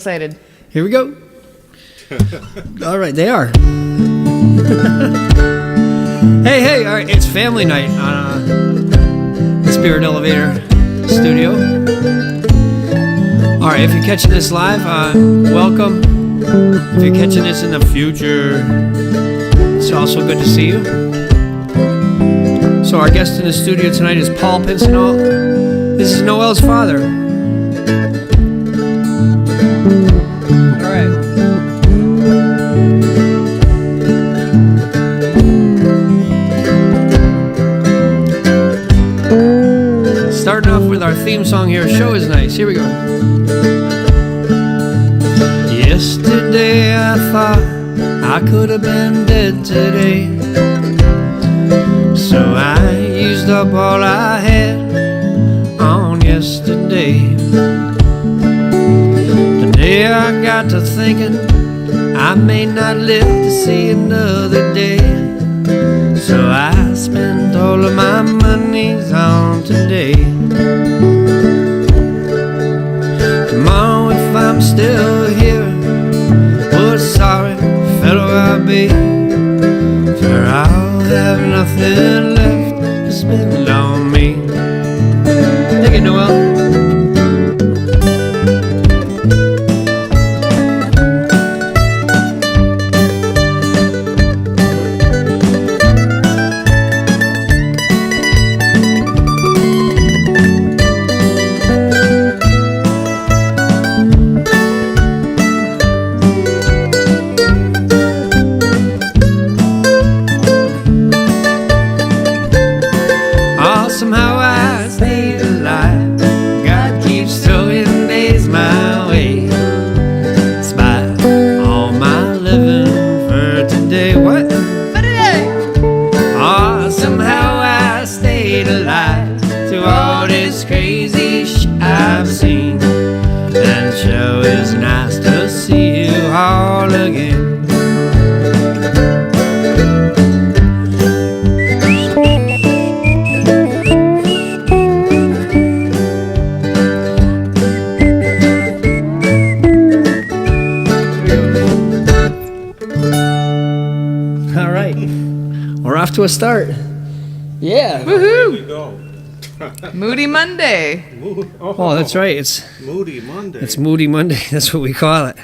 Excited. Here we go. All right, they are. Hey, all right, it's family night on the Spirit Elevator studio. All right, if you're catching this live, welcome. If you're catching this in the future, it's also good to see you. So our guest in the studio tonight is Paul Pinsonnault. This is Noelle's father. Starting off with our theme song here, Show Is Nice. Here we go. Yesterday I thought I could have been dead today, so I used up all I had on yesterday. Today I got to thinking I may not live to see another day, so I spent all of my monies on today. Tomorrow if I'm still here, what a sorry fellow I'll be, for I'll have nothing left to spend on me. Thank you, Noelle. Somehow I stayed alive. God keeps throwing days my way, despite all my living for today. What? For today. Oh, somehow I stayed alive through all this crazy shit I've seen, and it sure is nice to see you all again. We're off to a start. Yeah. Woohoo! Moody Monday. Oh, that's right. It's Moody Monday. It's Moody Monday. That's what we call it.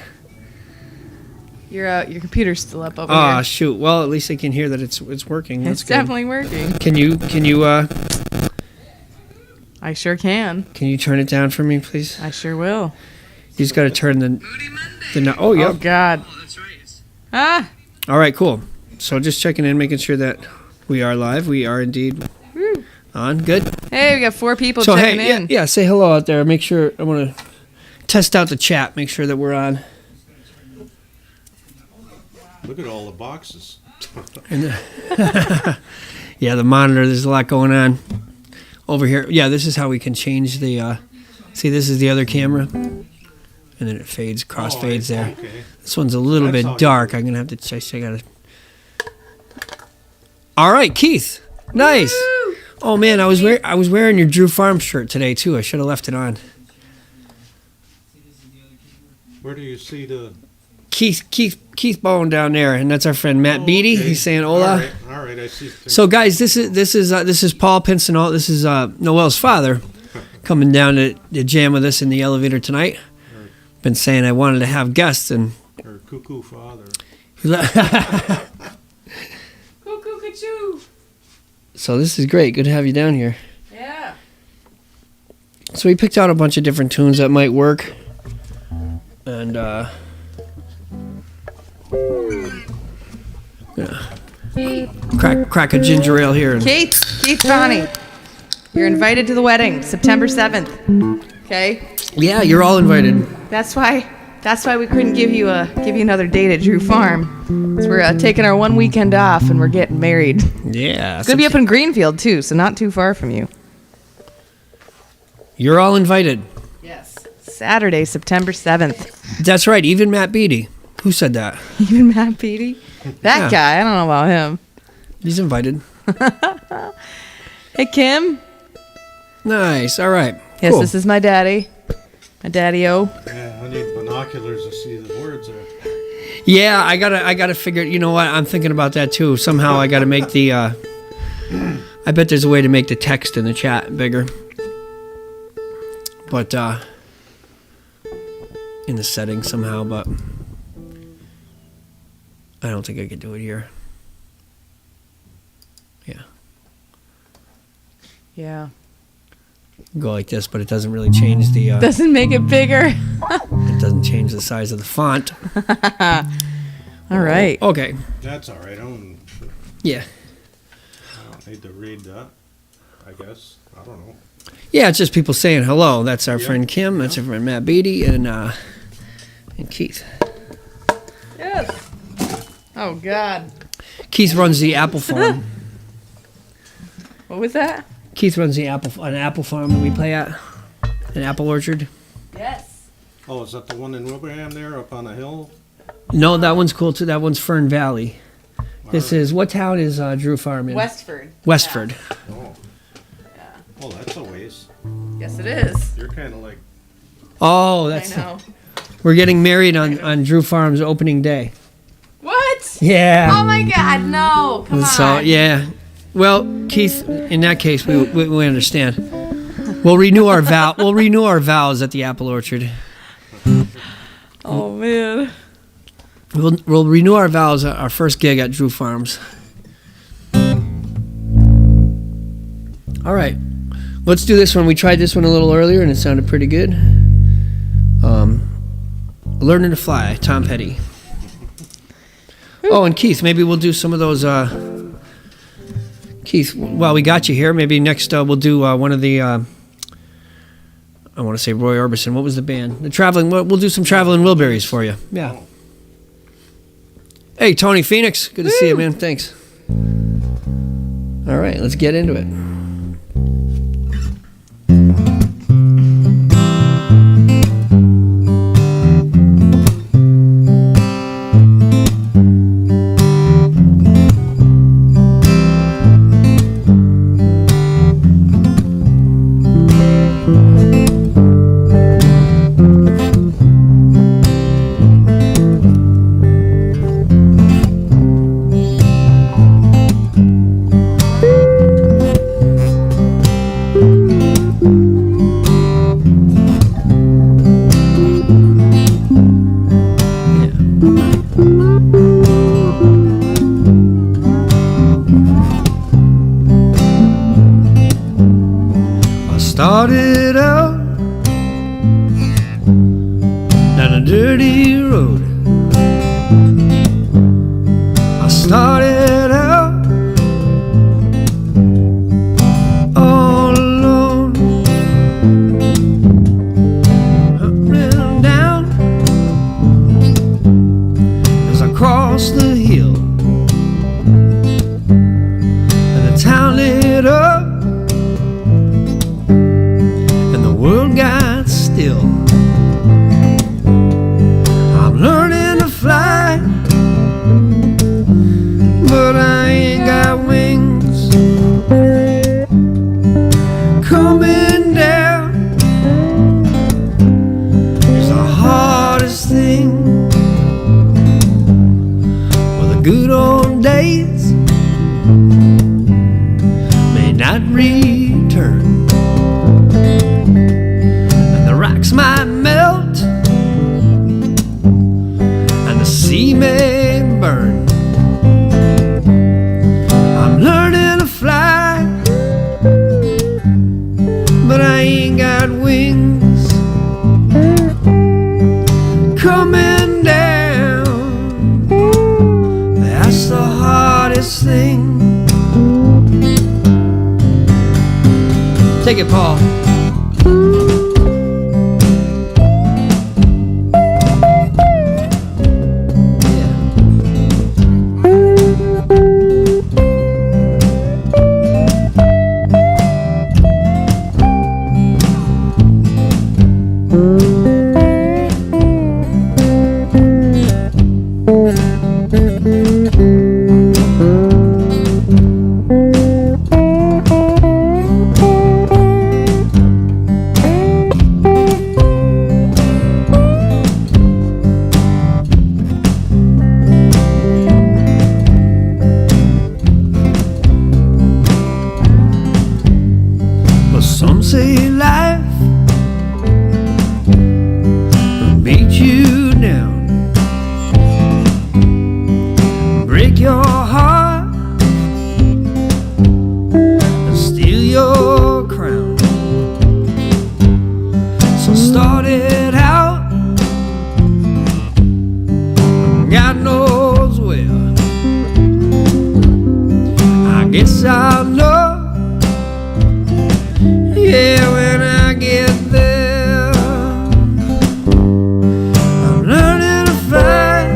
Your computer's still up over Oh, here. shoot. Well, at least I can hear that it's working. That's It's good. definitely working. Can you I sure can. turn it down for me, please? I sure will. You just got to turn the oh, Oh, yep. God. Oh, that's right. Ah! All right, cool. So just checking in, making sure that we are live. We are indeed on. Good. Hey, we got 4 people So checking hey, in. yeah, say hello out there. Make sure I want to test out the chat. Make sure that we're on. Look at all the boxes. And yeah, the monitor. There's a lot going on over here. Yeah, this is how we can change the. See, this is the other camera, and then it fades, crossfades there. Okay. This one's a little That's bit dark. I'm gonna have to check. I gotta. All right, Keith. Nice. Woo! Oh man, I was wearing your Drew Farm shirt today too. I should have left it on. Where do you see the... Keith Bowen down there, and that's our friend Matt Beatty. Okay. He's saying hola. All right, I see. So guys, this is Paul Pinsonnault. This is Noelle's father coming down to jam with us in the elevator tonight. Been saying I wanted to have guests, and Her cuckoo father. Cuckoo, ka-choo. So this is great. Good to have you down here. Yeah. So we picked out a bunch of different tunes that might work, and crack a ginger ale here. And Keith Bonnie, you're invited to the wedding, September 7th. Okay? yeah, you're all invited. That's why we couldn't give you another date at Drew Farm. 'Cause we're taking our one weekend off and we're getting married. Yeah, It's gonna be up in Greenfield too, so not too far from you. you're all invited. Yes. Saturday, September 7th. That's right. Even Matt Beatty. Who said that? Even Matt Beatty? That guy, I don't know about him. He's invited. Hey, Kim. Nice. All right. Yes, Cool. this is my daddy. My daddy-o. Yeah, I need binoculars. binoculars to see the words there. Yeah, I gotta figure. You know what? I'm thinking about that too. Somehow I gotta make the. I bet there's a way to make the text in the chat bigger. But in the settings somehow, but I don't think I could do it here. Yeah. Yeah. Go like this, but it doesn't really change the. Doesn't make it bigger. It doesn't change the size of the font. All right. Okay. That's all right. I don't need to read that, I guess. I don't know. Yeah, it's just people saying hello. That's our Yeah. friend Kim. That's our friend Matt Beatty and Keith. Yes. Oh God. Keith runs the apple farm. What was that? Keith runs an apple farm that we play at, an apple orchard. Yes. Oh, is that the one in Wilbraham there up on the hill? No, that one's cool too. That one's Fern Valley. This is, what town is Drew Farm in? Westford. Westford. Oh. Yeah. Oh, that's a ways. Yes, it is. You're kind of like, Oh, that's. I know. We're getting married on Drew Farm's opening day. What? Yeah. Oh my God! No. Come on. So yeah. Well, Keith, in that case, we understand. We'll renew our vows at the apple orchard. Oh man. We'll renew our vows at our first gig at Drew Farms. All right, let's do this one. We tried this one a little earlier and it sounded pretty good. Learning to Fly, Tom Petty. Oh, and Keith, maybe we'll do some of those. Keith, while we got you here, maybe next we'll do one of the. I want to say Roy Orbison. What was the band? The Traveling. We'll do some Traveling Wilburys for you. Yeah. Hey, Tony Phoenix. Good to see you, man. Thanks. All right, let's get into it. Started out down a dirty road. I started out all alone, up and down as I crossed the hill, and the town lit up. World got still. I'm learning to fly, but I ain't got wings. Coming down is the hardest thing. Well, the good old days may not return. Rocks might melt and the sea may burn. I'm learning to fly, but I ain't got wings. Coming down, that's the hardest thing. Take it, Paul. Yes, I'll know. Yeah, when I get there, I'm learning to fly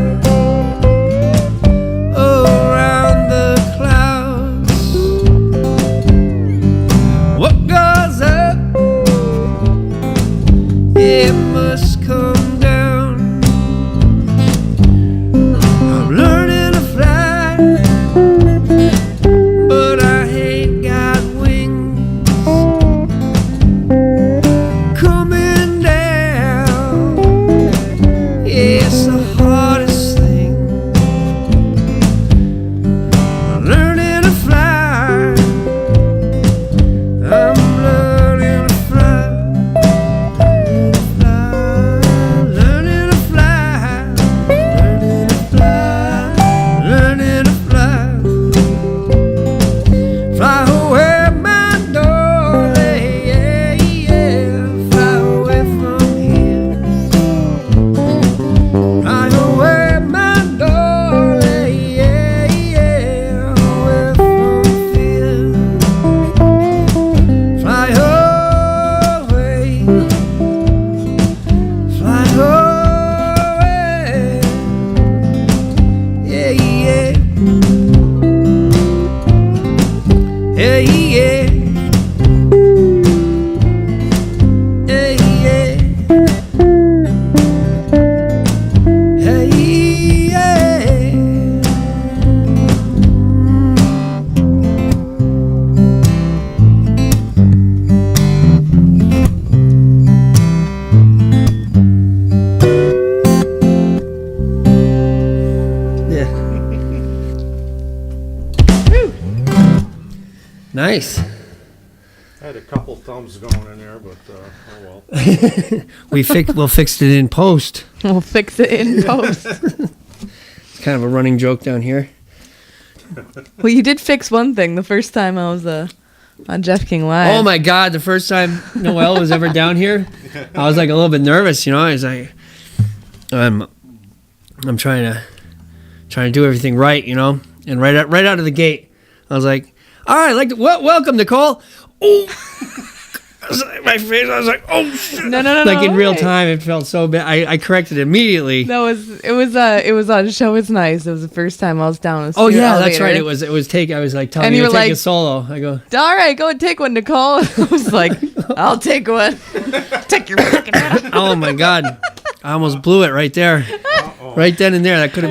around the clouds. What goes up, it must come down. I'm learning to fly, but I ain't got wings. Coming down, yeah, it's the hardest thing. I'm learning to fly. I'm learning to fly. Learning to fly. Learning to fly. Learning to fly. Fly away, my darling, yeah, yeah. Fly away from here. Fly away, my darling, yeah, yeah. Away from fear. Fly away. Fly away. Yeah, yeah. Hey, yeah. Hey, yeah. Hey, yeah. Yeah. Nice. I had a couple thumbs going in there, but oh well. We'll fix it in post. We'll fix it in post. It's kind of a running joke down here. Well, you did fix one thing the first time I was on Jeff King Live. Oh my God! The first time Noelle was ever down here, I was like a little bit nervous. You know, I was like, I'm trying to do everything right. You know, and right out of the gate, I was like, all right, welcome, Nicole. Oh, my face. I was like, oh shit. No. Like in real wait. time, it felt so bad. I corrected it immediately. It was on Show It's Nice. It was the first time I was down. In the Oh studio yeah, that's elevator. right. It was take. I was like telling And you you to were take like- a solo. I go, All right, go and take one, Nicole. I was like, I'll take one. Take your fucking head. oh my God, I almost blew it right there, Uh-oh. right then and there. That could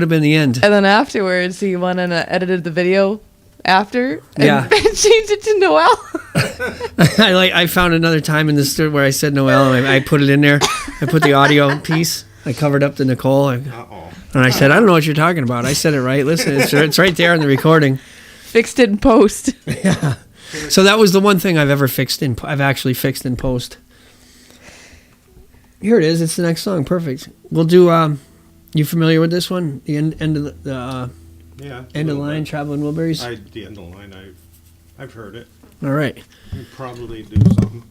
have been the end. And then afterwards, he went and edited the video after and Yeah. changed it to Noelle. I found another time in the story where I said Noelle, and I put it in there. I put the audio piece. I covered up the Nicole, and Uh-oh. I said, I don't know what you're talking about. I said it right. Listen, it's right there in the recording. Fixed it in post. So that was the one thing I've actually fixed in post. Here it is. It's the next song. Perfect. We'll do. You familiar with this one? The end of the Yeah. end of the a little line. bit. Traveling Wilburys. The end of the line. I've heard it. All right. You probably do something.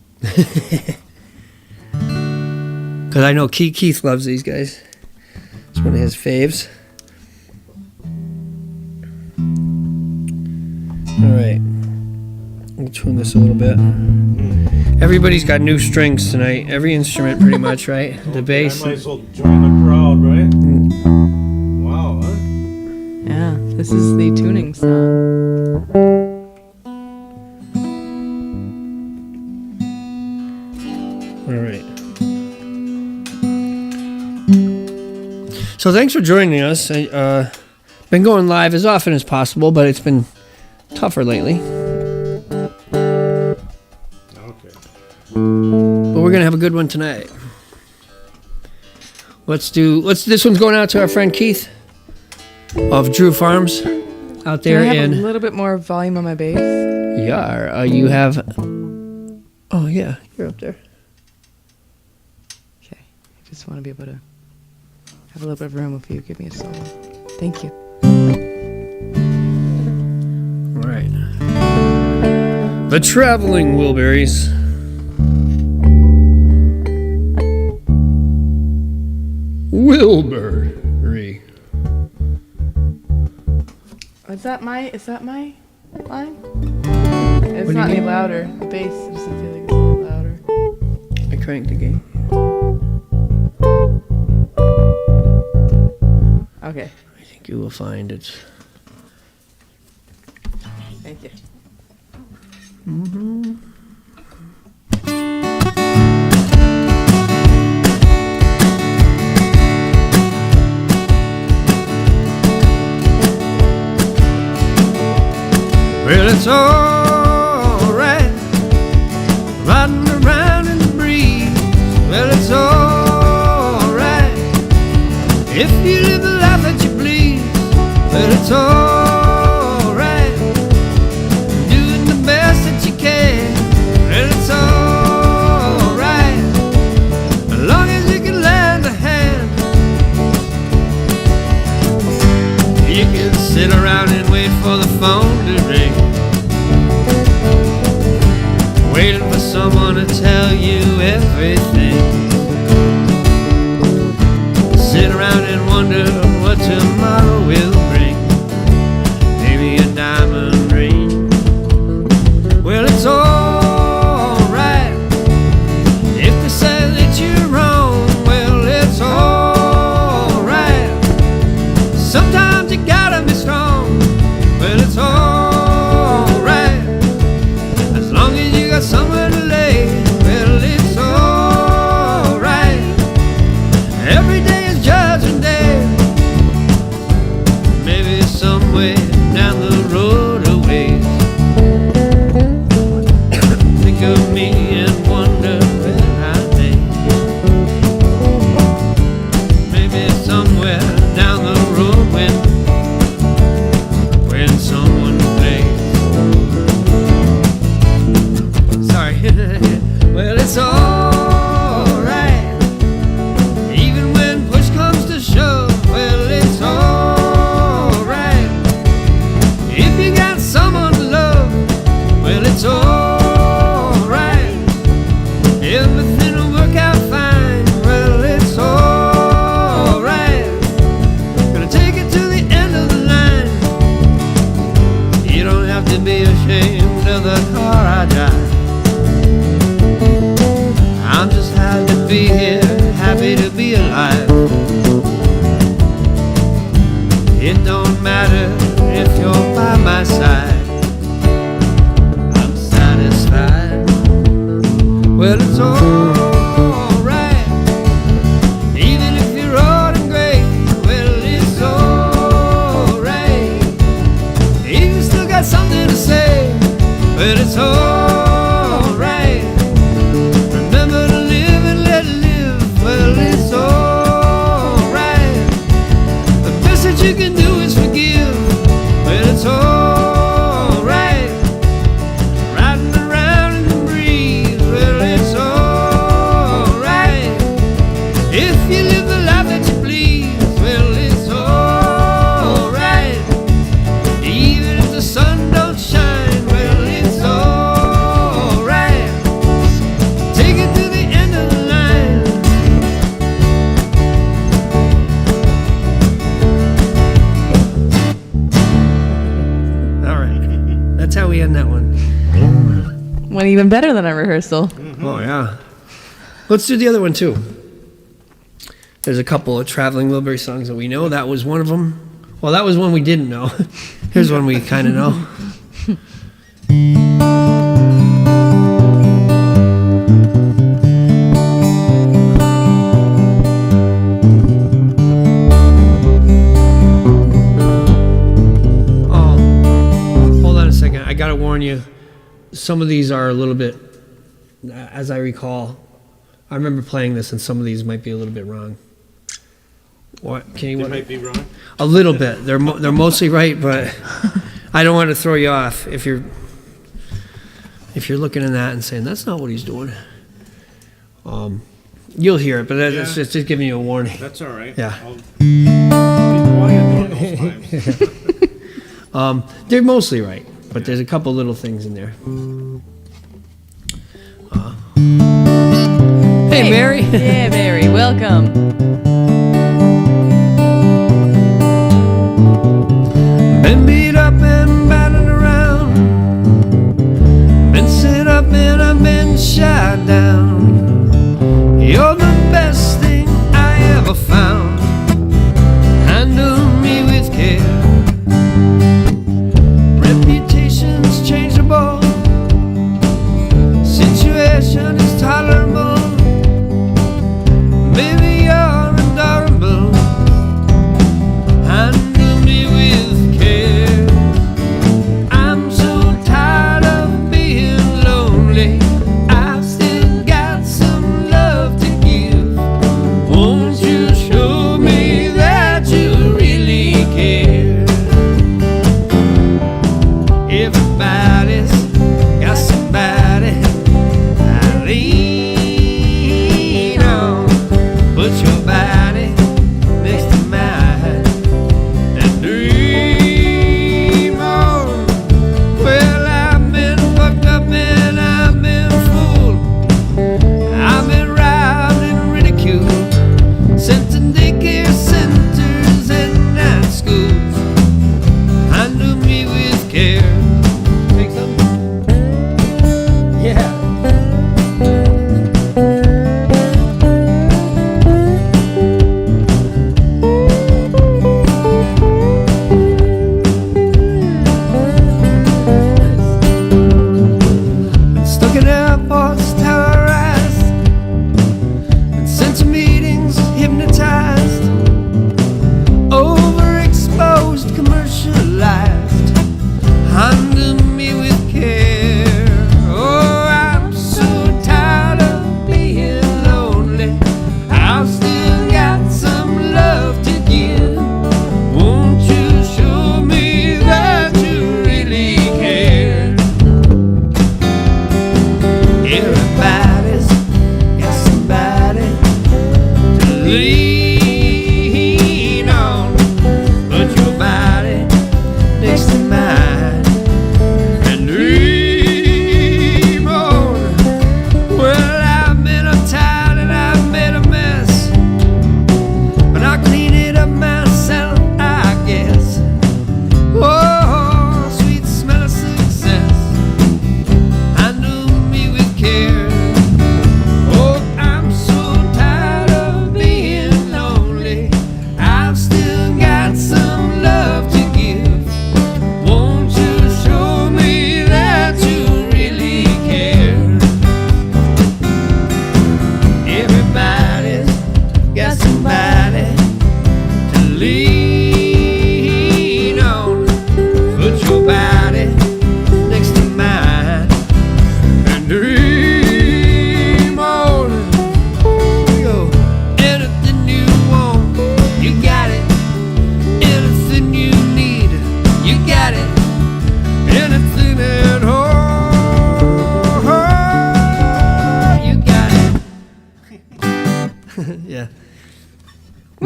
Because I know Keith loves these guys. It's one of his faves. All right. We'll tune this a little bit. Everybody's got new strings tonight. Every instrument, pretty much, right? The bass. I might as well join the crowd, right? Wow, huh? Yeah, this is the tuning song. All right. So thanks for joining us. I've been going live as often as possible, but it's been tougher lately. Okay. But we're gonna have a good one tonight. This one's going out to our friend Keith of Drew Farms out Can there I have a in little bit more volume on my bass? Yar. You have. Oh yeah, you're up there. Okay, I just want to be able to have a little bit of room if you give me a solo. Thank you. All right. The Traveling Wilburys. Wilbury. Is that my Fine. do It's you not any mean? louder. The bass doesn't feel like it's any louder. I cranked the gain. Okay. I think you will find it's. Thank you. Well, it's alright riding around in the breeze. Well, it's alright if you live the life that you please. Well, it's alright doing the best that you can. Well, it's alright as long as you can lend a hand. You can sit around and wait for the phone to ring, waiting for someone to tell you everything. Sit around and wonder what tomorrow will bring. Maybe a diamond ring. Well, it's alright if they say that you're wrong. Well, it's alright. Sometimes you gotta be strong. Well, it's alright as long as you got somewhere to lay. Well, it's alright. Every day is Judgment Day. Maybe somewhere down the road a ways. Think of me and wonder where I've been. Maybe somewhere down the road when someone plays. Sorry. Well, it's alright even when push comes to shove. Well, it's alright if you got someone to love. Well, it's alright, everything will work out fine. Well, it's alright, gonna take it to the end of the line. You don't have to be ashamed of the car I drive. I'm just happy to be here, happy to be alive. It don't matter if you're by my side, I'm satisfied. Well, it's alright even if you're old and gray. Well, it's alright if you still got something to say. Well, it's alright. Remember to live and let live. Well, it's alright. The best that you can do is forgive. Well, it's alright riding around in the breeze. Well, it's alright if you live the life that you please. Well, it's alright even if the sun don't shine. Well, it's alright, take it to the end of the line. All right, that's how we end that one. Went even better than a rehearsal. Oh yeah. Let's do the other one too. There's a couple of Traveling Wilbury songs that we know. That was one of them. Well, that was one we didn't know. Here's one we kind of know. Oh, hold on a second. I gotta warn you. Some of these are a little bit, as I recall, I remember playing this, and some of these might be a little bit wrong. What can you? It might be wrong. A little bit. They're mostly right, but I don't want to throw you off if you're looking at that and saying that's not what he's doing. You'll hear it, but that's just giving you a warning. That's all right. Yeah. I'll be quiet during those times. They're mostly right, but there's a couple little things in there. Hey, Mary. Yeah, Mary. Welcome. Been beat up and battered around,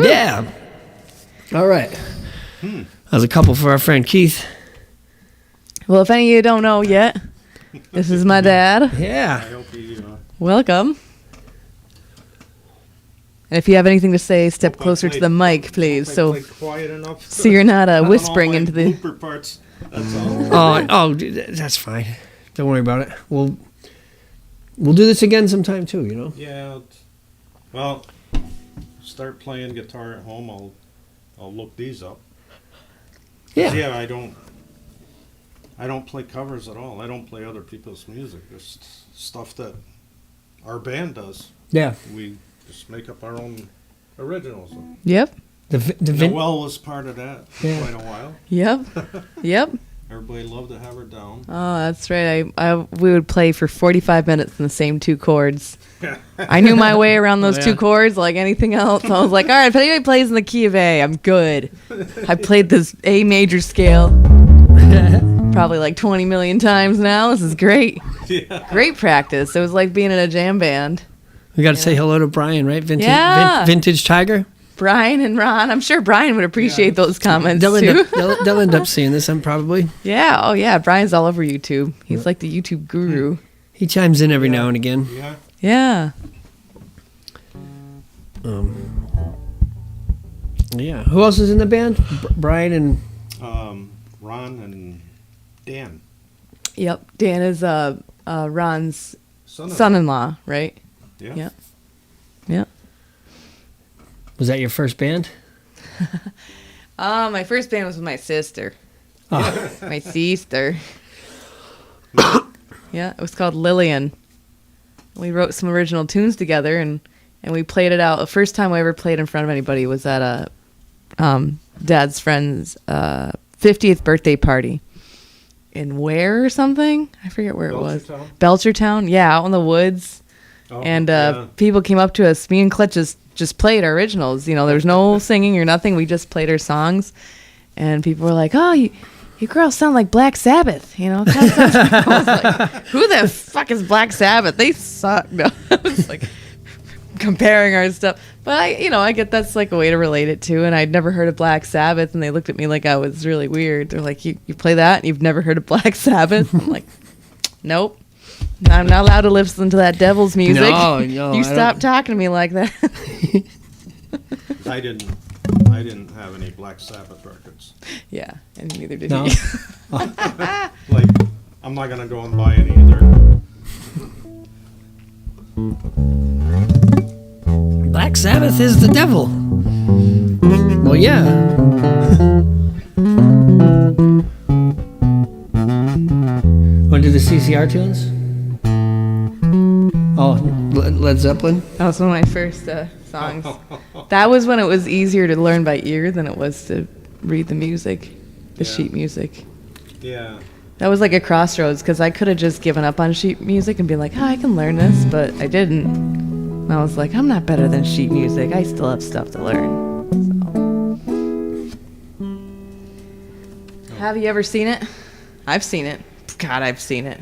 Yeah. All right. That was a couple for our friend Keith. Well, if any of you don't know yet, this is my dad. I Yeah. hope he, Welcome. And if you have anything to say, step hope I closer to played- the mic, please, hope I so played quiet enough. so you're not Not on all whispering my into the. blooper parts. That's all. Oh, dude, that's fine. Don't worry about it. We'll do this again sometime too. You know. Yeah. Well, start playing guitar at home. I'll look these up. Yeah. Yeah, I don't play covers at all. I don't play other people's music. Just stuff that our band does. Yeah. We just make up our own originals. Yep. The Noelle was part of that for Yeah. quite a while. Yep. Yep. Everybody loved to have her down. Oh, that's right. We would play for 45 minutes in the same two chords. I knew my way around those two chords like anything else. I was like, all right, if anybody plays in the key of A, I'm good. I played this A major scale probably like 20 million times now. This is great. Yeah. Great practice. It was like being in a jam band. We got to say hello to Brian, right? Yeah. Vintage Tiger. Brian and Ron. I'm sure Brian would appreciate those comments They'll too. they'll end up seeing this, probably. Yeah. Oh, yeah. Brian's all over YouTube. He's like the YouTube guru. He chimes in every now and again. Yeah. Yeah. Yeah. Who else is in the band? Brian and Ron and Dan. Yep. Dan is Ron's Son-in-law. son-in-law, right? Yeah. Yeah. Yeah. was that your first band? My first band was with my sister. My sister. Yeah, it was called Lillian. We wrote some original tunes together, and we played it out. The first time I ever played in front of anybody was at a dad's friend's 50th birthday party in Ware or something. I forget where it was. Belchertown? Belchertown, yeah, out in the woods. Oh, And yeah. people came up to us. Me and Clutch just played our originals. You know, there was no singing or nothing. We just played our songs. And people were like, oh, you girls sound like Black Sabbath. You know, I was like, who the fuck is Black Sabbath? They suck. No, I was like comparing our stuff. But I get that's like a way to relate it to. And I'd never heard of Black Sabbath. And they looked at me like I was really weird. They're like, you play that and you've never heard of Black Sabbath? I'm like, nope. I'm not allowed to listen to that devil's music. No, You stop talking to me like that. I didn't have any Black Sabbath records. Yeah, and neither did No. he. Like, I'm not gonna go and buy any either. Black Sabbath is the devil. Well, yeah. Want to do the CCR tunes? Oh, Led Zeppelin? That was one of my first songs. That was when it was easier to learn by ear than it was to read the music, the Yeah. sheet music. Yeah. That was like a crossroads because I could have just given up on sheet music and been like, oh, I can learn this, but I didn't. And I was like, I'm not better than sheet music. I still have stuff to learn. So. Have you ever seen it? I've seen it. God, I've seen it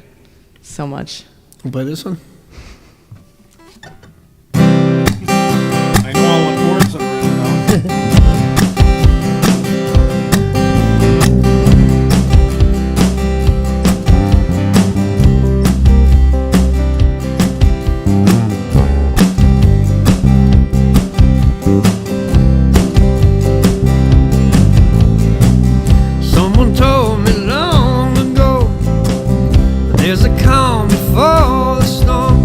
so much. We'll play this one? I know all the chords that are written down. Someone told me long ago there's a calm before the storm.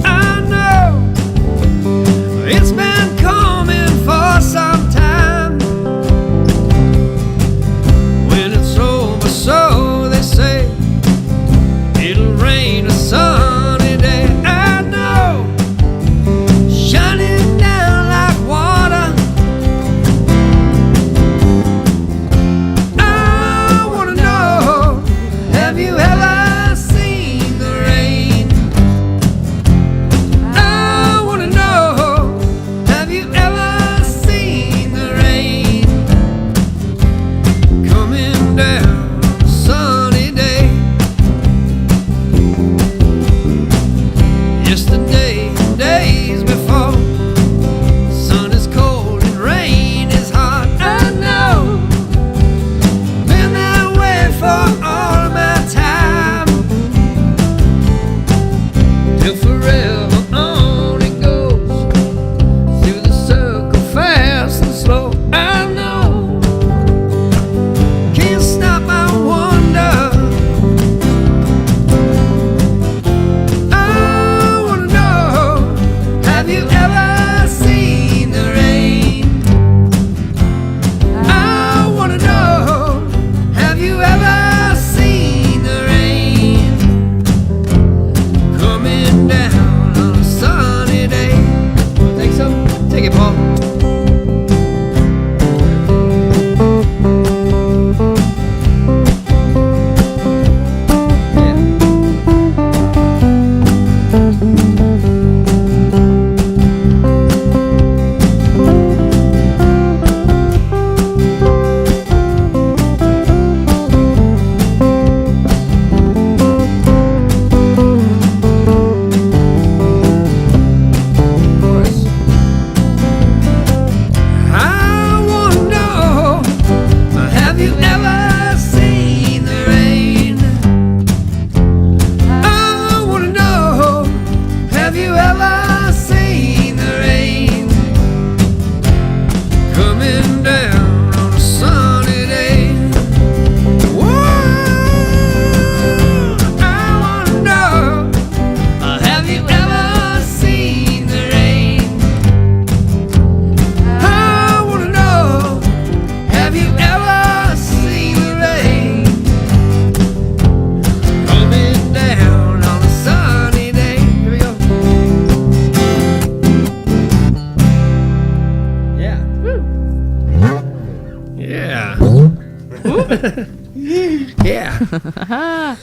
Yeah.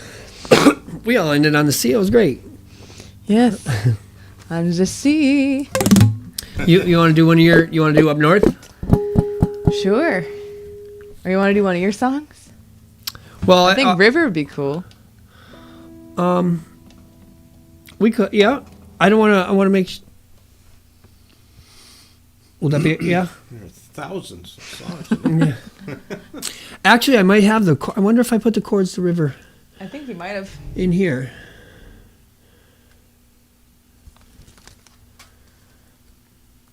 We all ended on the C. It was great. Yes. I'm the sea. You want to do one of your? You want to do Up North? Sure. Or you want to do one of your songs? Well, I think River would be cool. We could. Yeah. I don't want to. I want to make. Will that be? Yeah. There are thousands of songs. Actually, I might have the. I wonder if I put the chords to River I think you might have. in here.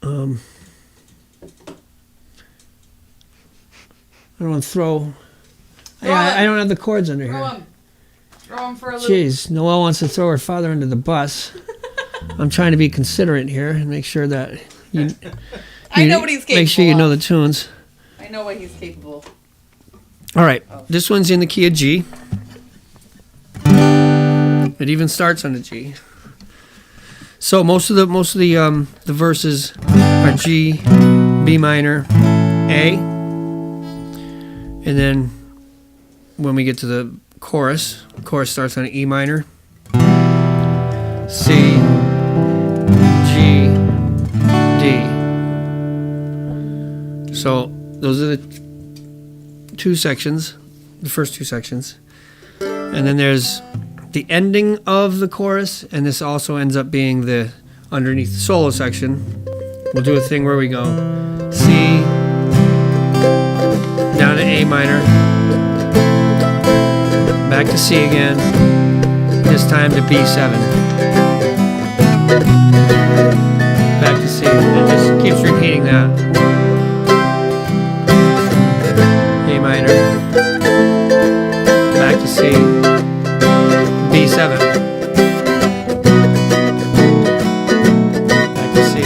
I don't want to throw. I don't have the chords under here. Throw him for a loop. Jeez, Noelle wants to throw her father under the bus. I'm trying to be considerate here and make sure that you. I know what he's capable Make sure you know of. the tunes. I know what he's capable of. All right, this one's in the key of G. It even starts on a G. So most of the verses are G, B minor, A, and then when we get to the chorus starts on E minor, C, G, D. So those are the two sections, the first two sections, and then there's the ending of the chorus, and this also ends up being the underneath the solo section. We'll do a thing where we go C down to A minor, back to C again, this time to B7, back to C. It just keeps repeating that. A minor, back to C, B7, back to C.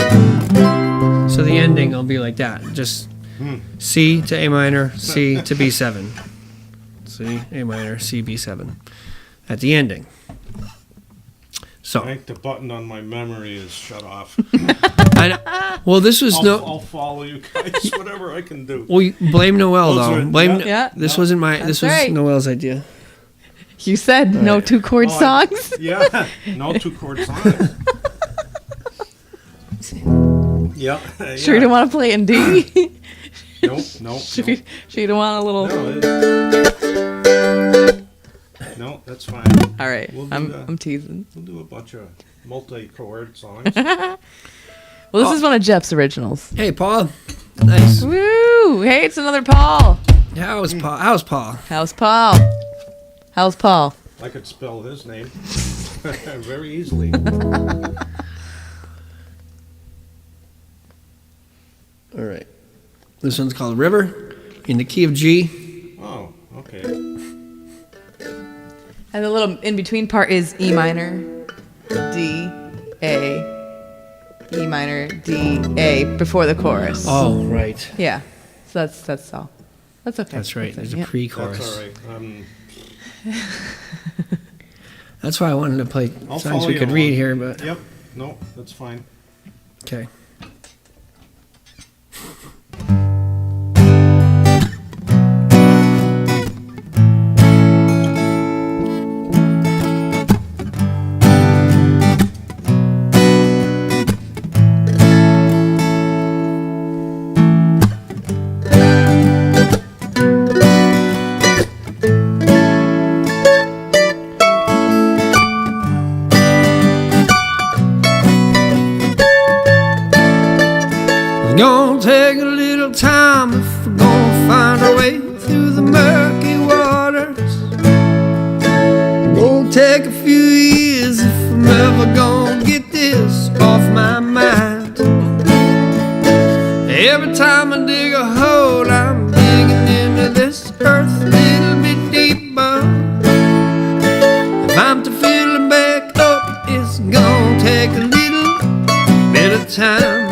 So the ending will be like that, just C to A minor, C to B7, C, A minor, C, B7 at the ending. So I think the button on my memory is shut off. well, this was I'll follow you guys, whatever I can do. Well, blame Noelle Those though. are- Blame. Yeah. This wasn't my. This was right. Noelle's idea. You said no Right. 2-chord Oh, songs. Yeah, no 2-chord songs. Yeah. Sure you don't want to play in D? Nope. Sure you don't want a little... No, that's fine. All right, We'll do that. I'm teasing. We'll do a bunch of multi-chord songs. Well, this is one of Jeff's originals. Hey, Paul. Nice. Woo! Hey, it's another Paul. How's Paul? How's Paul? How's Paul? How's Paul? I could spell his name very easily. All right. This one's called River, in the key of G. Oh, okay. And the little in-between part is E minor, D, A, E minor, D, A, before the chorus. Oh, right. Yeah. So that's all. That's okay. That's right. There's yeah. a pre-chorus. That's all right. That's why I wanted to play I'll songs follow we you could along. read here, but Yep. No, that's fine. okay. Gonna take a little time if we're gonna find our way through the murky waters. Gonna take a few years if I'm ever gonna get this off my mind. Every time I dig a hole, I'm digging into this earth a little bit deeper. If I'm to fill it back up, it's gonna take a little bit of time.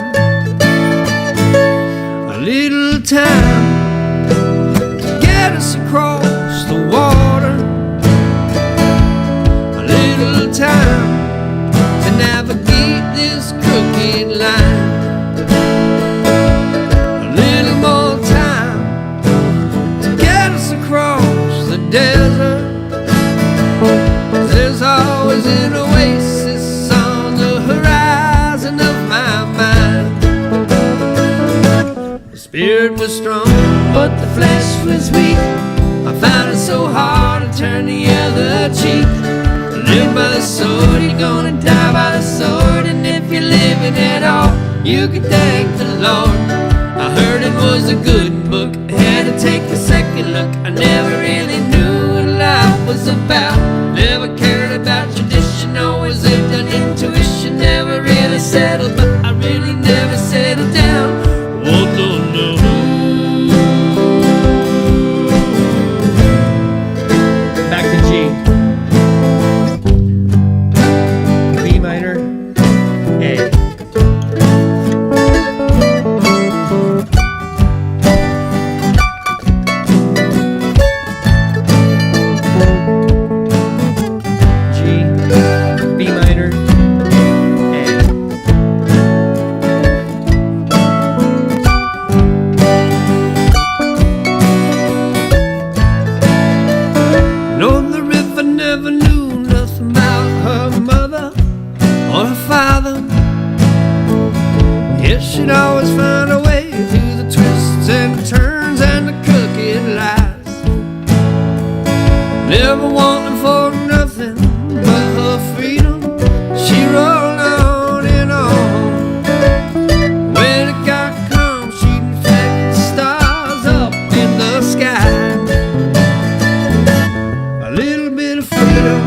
Little time to get us across the water. A little time to navigate this crooked line. A little more time to get us across strong, but the flesh was weak. I found it so hard to turn the other cheek. Live by the sword, you're gonna die by the sword. And if you're living at all, you can thank the Lord. I heard it was a good book, I had to take a second look. I never really knew what life was about. Never cared about tradition, always lived on intuition. Never really settled, but I really never settled down. Walked on the back to G. B minor, A. G, B minor, A. On the river, never knew nothing about her mother or her father. Yes, she'd always find a way through the twists and turns and the crooked lies. Never wanting for nothing but her freedom. She rolled on and on. When it got calm, she'd reflect the stars up in the sky. A little bit of freedom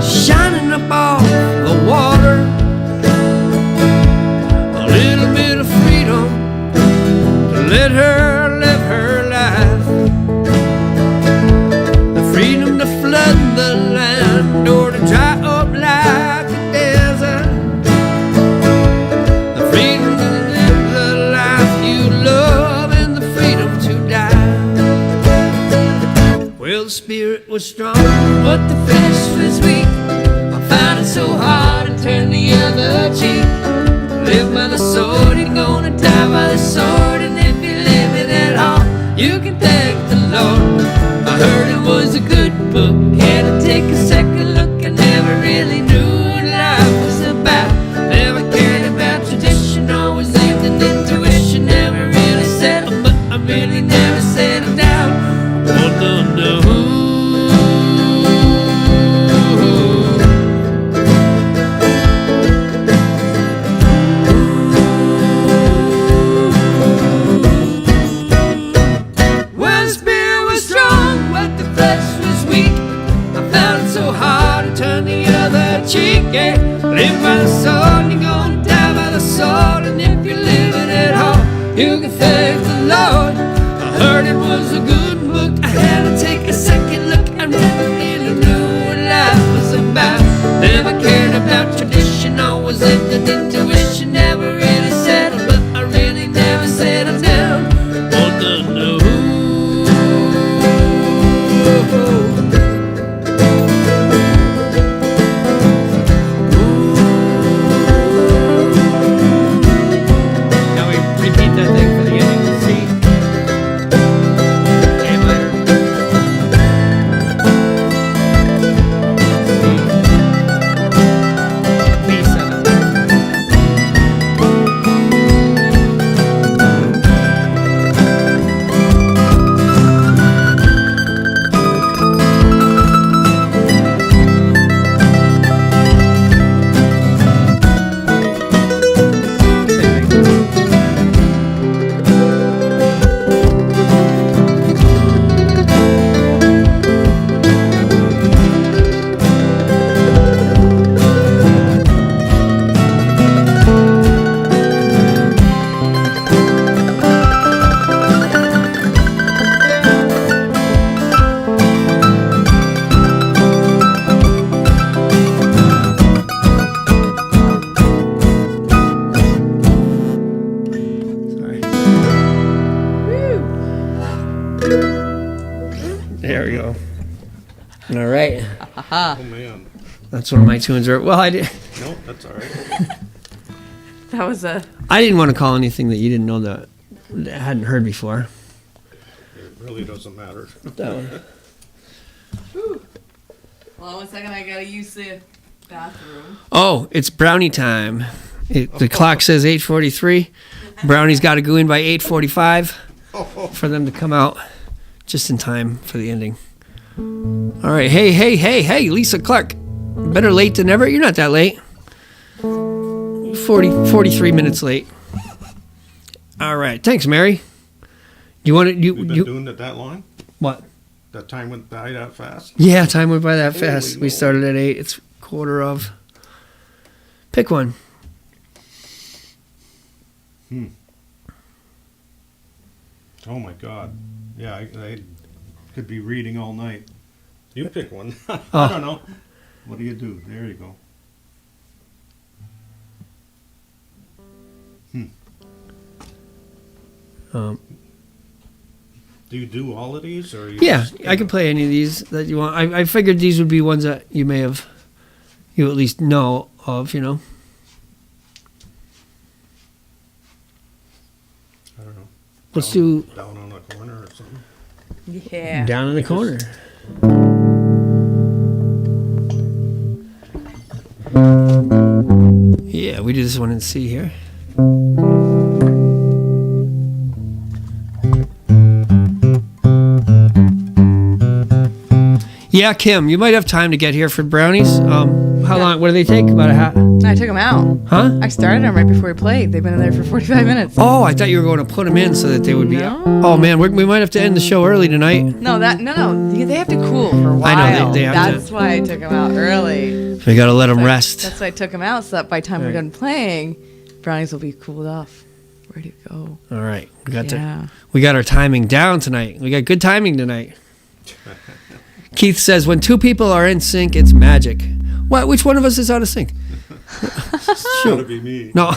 shining up off the water. A little bit of freedom to let her live her life. The freedom to flood the land or to dry up like a desert. The freedom to live the life you love and the freedom to die. Well, the spirit was strong, but the flesh was weak. I found it so hard to turn the other cheek. Live by the sword, you're gonna die by the sword. And if you're living at all, you can thank the Lord. I heard it was a good book, had to take a second look. I never really knew what life was about. Never cared about tradition, always lived in intuition. Never really settled, but I really never settled down. Oh, no, no. Well, the spirit was strong, but the flesh was weak. I found it so hard to turn the other cheek. Yeah, live by the sword, you're gonna die by the sword. And if you're living at all, you can thank the Lord. I heard it was a good book, I had to take a second look. I never really knew what life was about. Never cared about tradition, always lived in intuition. Never really settled, but I really never settled down. Oh, no, no. Now we repeat that thing for the ending. C, A minor, C, B7. Same thing. Sorry. There we go. All right. Oh man. That's one of my tunes. Well, I did. Nope, that's all right. That was a. I didn't want to call anything that you didn't know that I hadn't heard before. It really doesn't matter. That one. Well, 1 second, I gotta use the bathroom. Oh, it's brownie time. The clock says 8:43. Brownie's got to go in by 8:45. for them to come out just in time for the ending. All right. Hey, Lisa Clark. Better late than never. You're not that late. 43 minutes late. All right. Thanks, Mary. You want to... We've been doing it that long? What? That time went by that fast? Yeah, time went by that fast. Holy We moly. started at 8. It's quarter of. Pick one. Oh my God. Yeah, I could be reading all night. You pick one. I don't know. What do you do? There you go. Do you do all of these, or you Yeah, just, I can play any of these that you want. I figured these would be ones that you may have, you at least know of, you know. I don't know. Let's do Down on the corner or something. Yeah. Down in the Corner. Yeah, we do this one in C here. Yeah, Kim, you might have time to get here for brownies. How long? What do they take? About a half? I took them out. Huh? I started them right before we played. They've been in there for 45 minutes. Oh, I thought you were going to put them in so that they would be. No. Oh man, we might have to end the show early tonight. No. They have to cool for a while. I know, they have to. That's why I took them out early. We got to let them rest. That's why I took them out, so that by the time we're Right. done playing, brownies will be cooled off, ready to go. All right, Yeah. we got our timing down tonight. We got good timing tonight. Keith says, when two people are in sync, it's magic. What? Which one of us is out of sync? Gotta be me. No.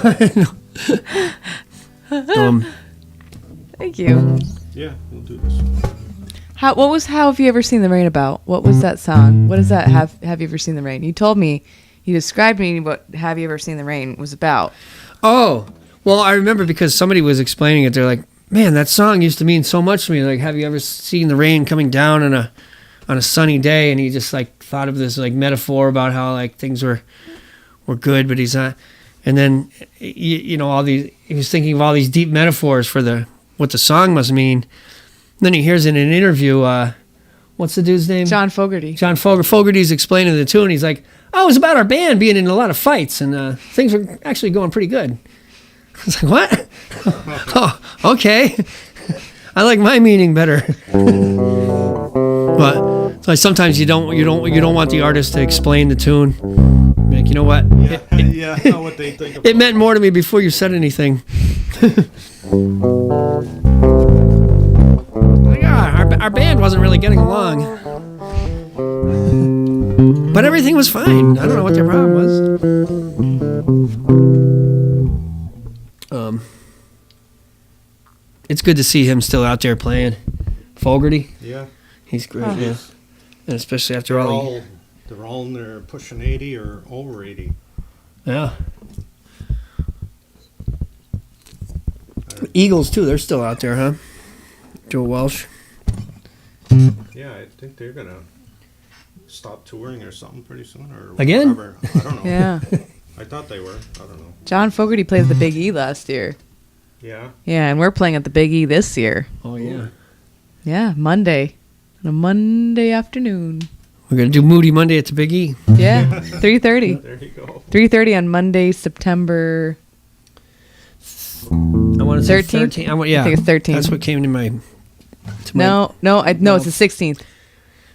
No. Thank you. Yeah, we'll do this. How Have You Ever Seen the Rain about? What was that song? What is that? Have You Ever Seen the Rain? You told me, you described me what Have You Ever Seen the Rain was about. Oh, well, I remember because somebody was explaining it. They're like, man, that song used to mean so much to me. Like, have you ever seen the rain coming down on a sunny day? And he just like thought of this like metaphor about how like things were good, but he's not. And then you know he was thinking of all these deep metaphors for what the song must mean. And then he hears in an interview, what's the dude's name? John Fogerty. John Fogerty's explaining the tune. He's like, oh, it was about our band being in a lot of fights, and things were actually going pretty good. I was like, what? Oh, okay. I like my meaning better. But like sometimes you don't want the artist to explain the tune. Like, you know what? Yeah, I know what they think about It meant more to me before you said anything. Yeah, our band wasn't really getting along. But everything was fine. I don't know what their problem was. It's good to see him still out there playing. Fogerty, Yeah. he's great, yeah. And especially after all the... They're all in there pushing 80 or over 80. Yeah. Eagles, too, they're still out there, huh? Joe Welsh. Yeah, I think they're going to stop touring or something pretty soon. Or Again? whatever. I don't know. Yeah. I thought they were. I don't know. John Fogerty played at the Big E last year. Yeah. Yeah, and we're playing at the Big E this year. Oh, yeah. Yeah, Monday. On a Monday afternoon. We're going to do Moody Monday at the Big E. Yeah, 3:30. There you go. 3:30 on Monday, September I want to say 13th? 13. Yeah, I think it's 13th. That's what came to my... No, it's the 16th.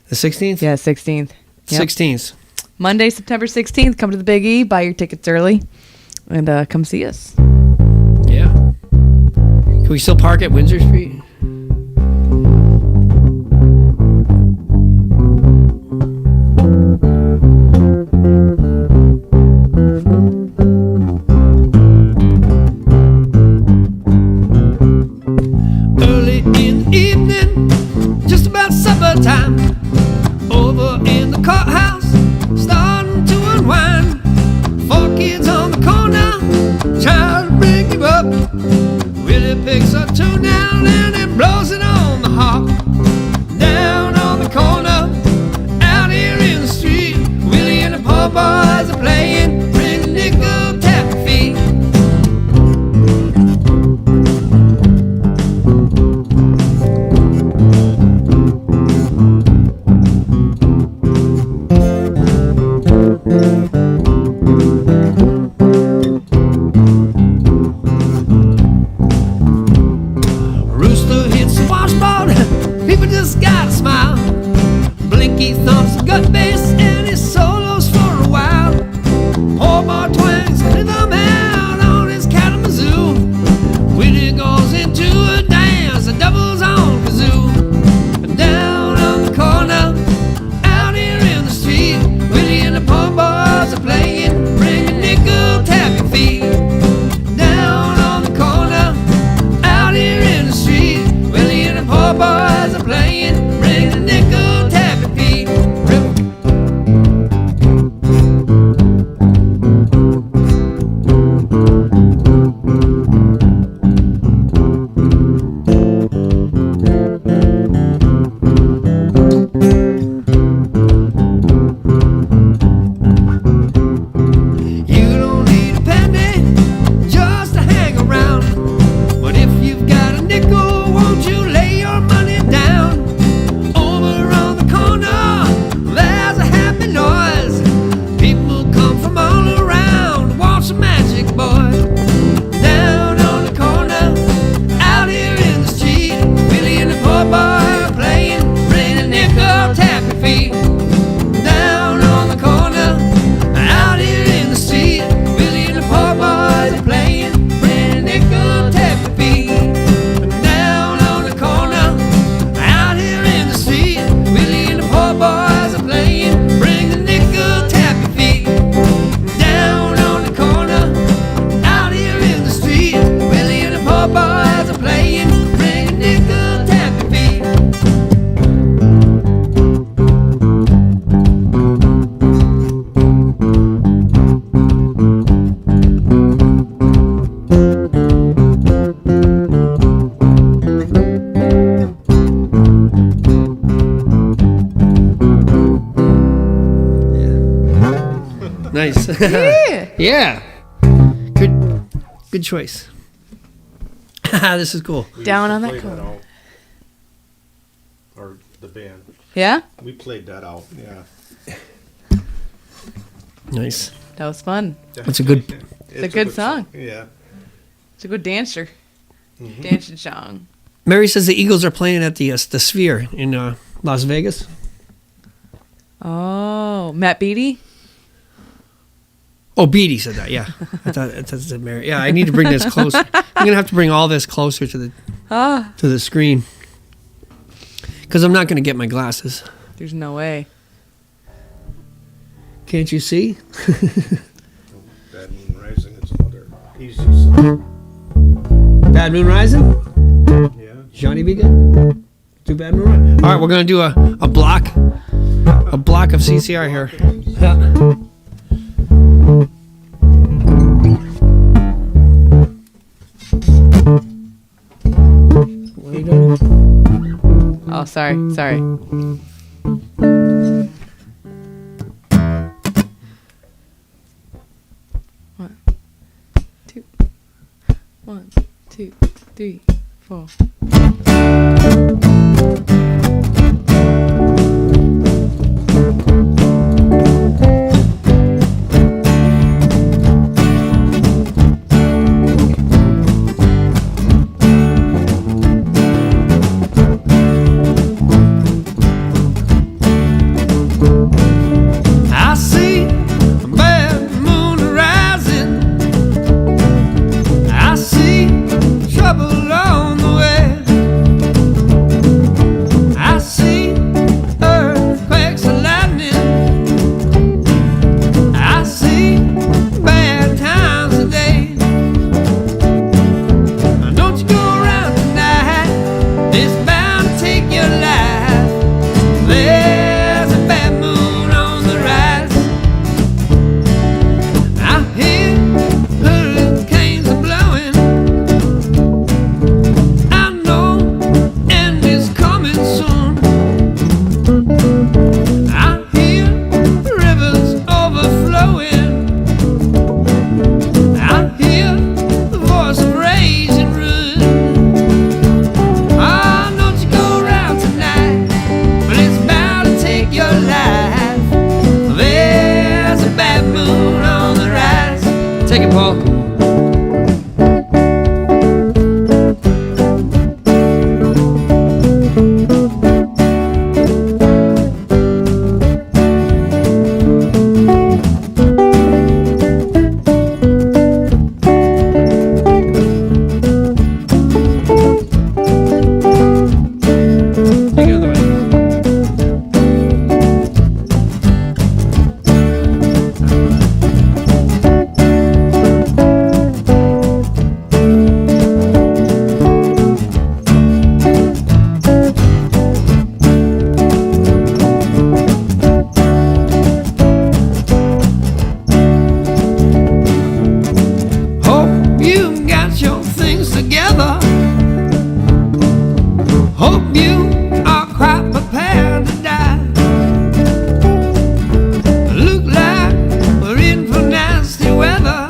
The 16th? Yeah, 16th. Yep. 16th. Monday, September 16th. Come to the Big E. Buy your tickets early. And come see us. Yeah. Can we still park at Windsor Street? Early in the evening, just about supper time, over in the courthouse, starting to unwind. 4 kids on the corner, trying to bring you up. Really picks a tune down and Yeah. Yeah. Good choice. This is cool. We Down used to on that play corner. out. Or the band. Yeah? We played that out. Yeah. Nice. That was fun. That's a good. It's a good song. Yeah. It's a good dancer. Mhm. Dancing song. Mary says the Eagles are playing at the Sphere in Las Vegas. Oh, Matt Beattie? Oh, Beattie said that. Yeah, I thought it said Mary. Yeah, I need to bring this closer. I'm gonna have to bring all this closer to the screen because I'm not gonna get my glasses. There's no way. Can't you see? Bad Moon Rising is another easy song. Bad Moon Rising. Yeah. Johnny B. Good. Do Bad Moon Rising. All right, we're gonna do a block of CCR here. Yeah. What are you doing? Oh, sorry. One, two, three, four. I see a bad moon rising. I see trouble on the way. I see earthquakes and lightning. I see bad times today. Don't you go around tonight. It's bound to take your life. There's a bad moon on the rise. I hear hurricanes are blowing. I know end is coming soon. I hear rivers overflowing. I hear the voice of rage and ruin. Oh, don't you go around tonight, but it's bound to take your life. There's a bad moon on the rise. Take it, Paul. Take it other way. Hope you got your things together. Hope you are quite prepared to die. Look like we're in for nasty weather.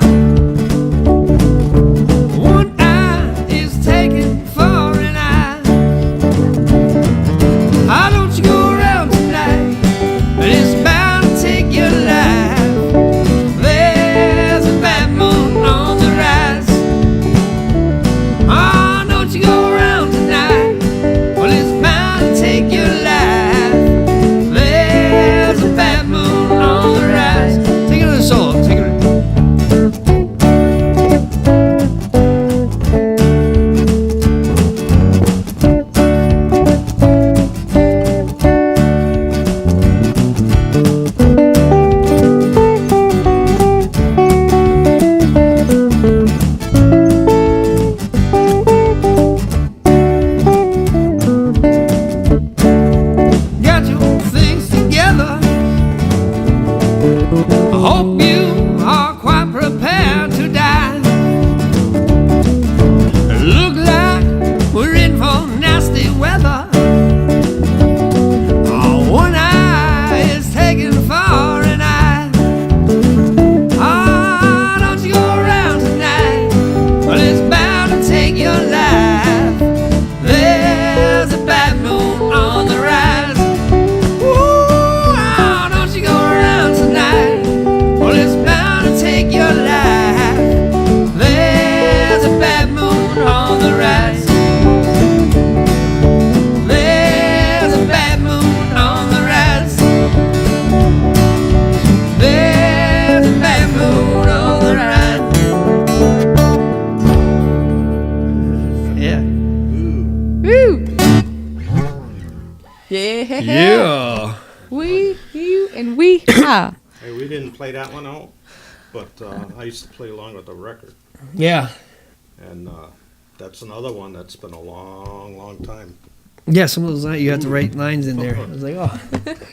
One eye is taken for an eye. Why don't you go around tonight? But it's bound to take your life. There's a bad moon on the rise. Oh, don't you go around tonight? Well, it's Yeah. Yeah. We, you, and we. Ha. Hey, we didn't play that one out, but I used to play along with the record. Yeah. And that's another one that's been a long, long time. Yeah, some of those lines, you have to write lines in there. I was like, oh,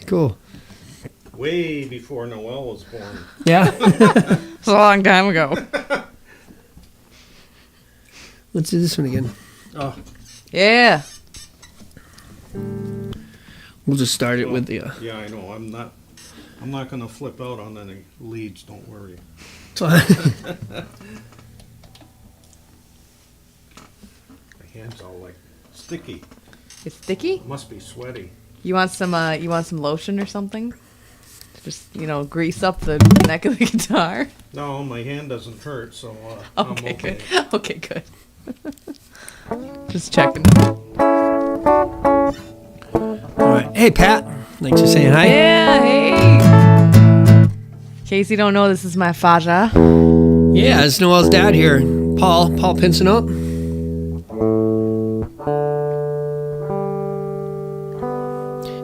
cool. Way before Noelle was born. Yeah. It's a long time ago. Let's do this one again. Oh, Yeah. We'll just start it with the... yeah, I know. I'm not going to flip out on any leads. Don't worry. My hands all like sticky. It's sticky. Must be sweaty. You want some lotion or something? Just, grease up the neck of the guitar. No, my hand doesn't hurt, so Okay, I'm okay. good. Okay, good. Just checking. All right. Hey, Pat. Thanks for saying hi. Yeah, hey. In case you don't know, this is my Faja. Yeah, it's Noelle's dad here. Paul Pinsonnault.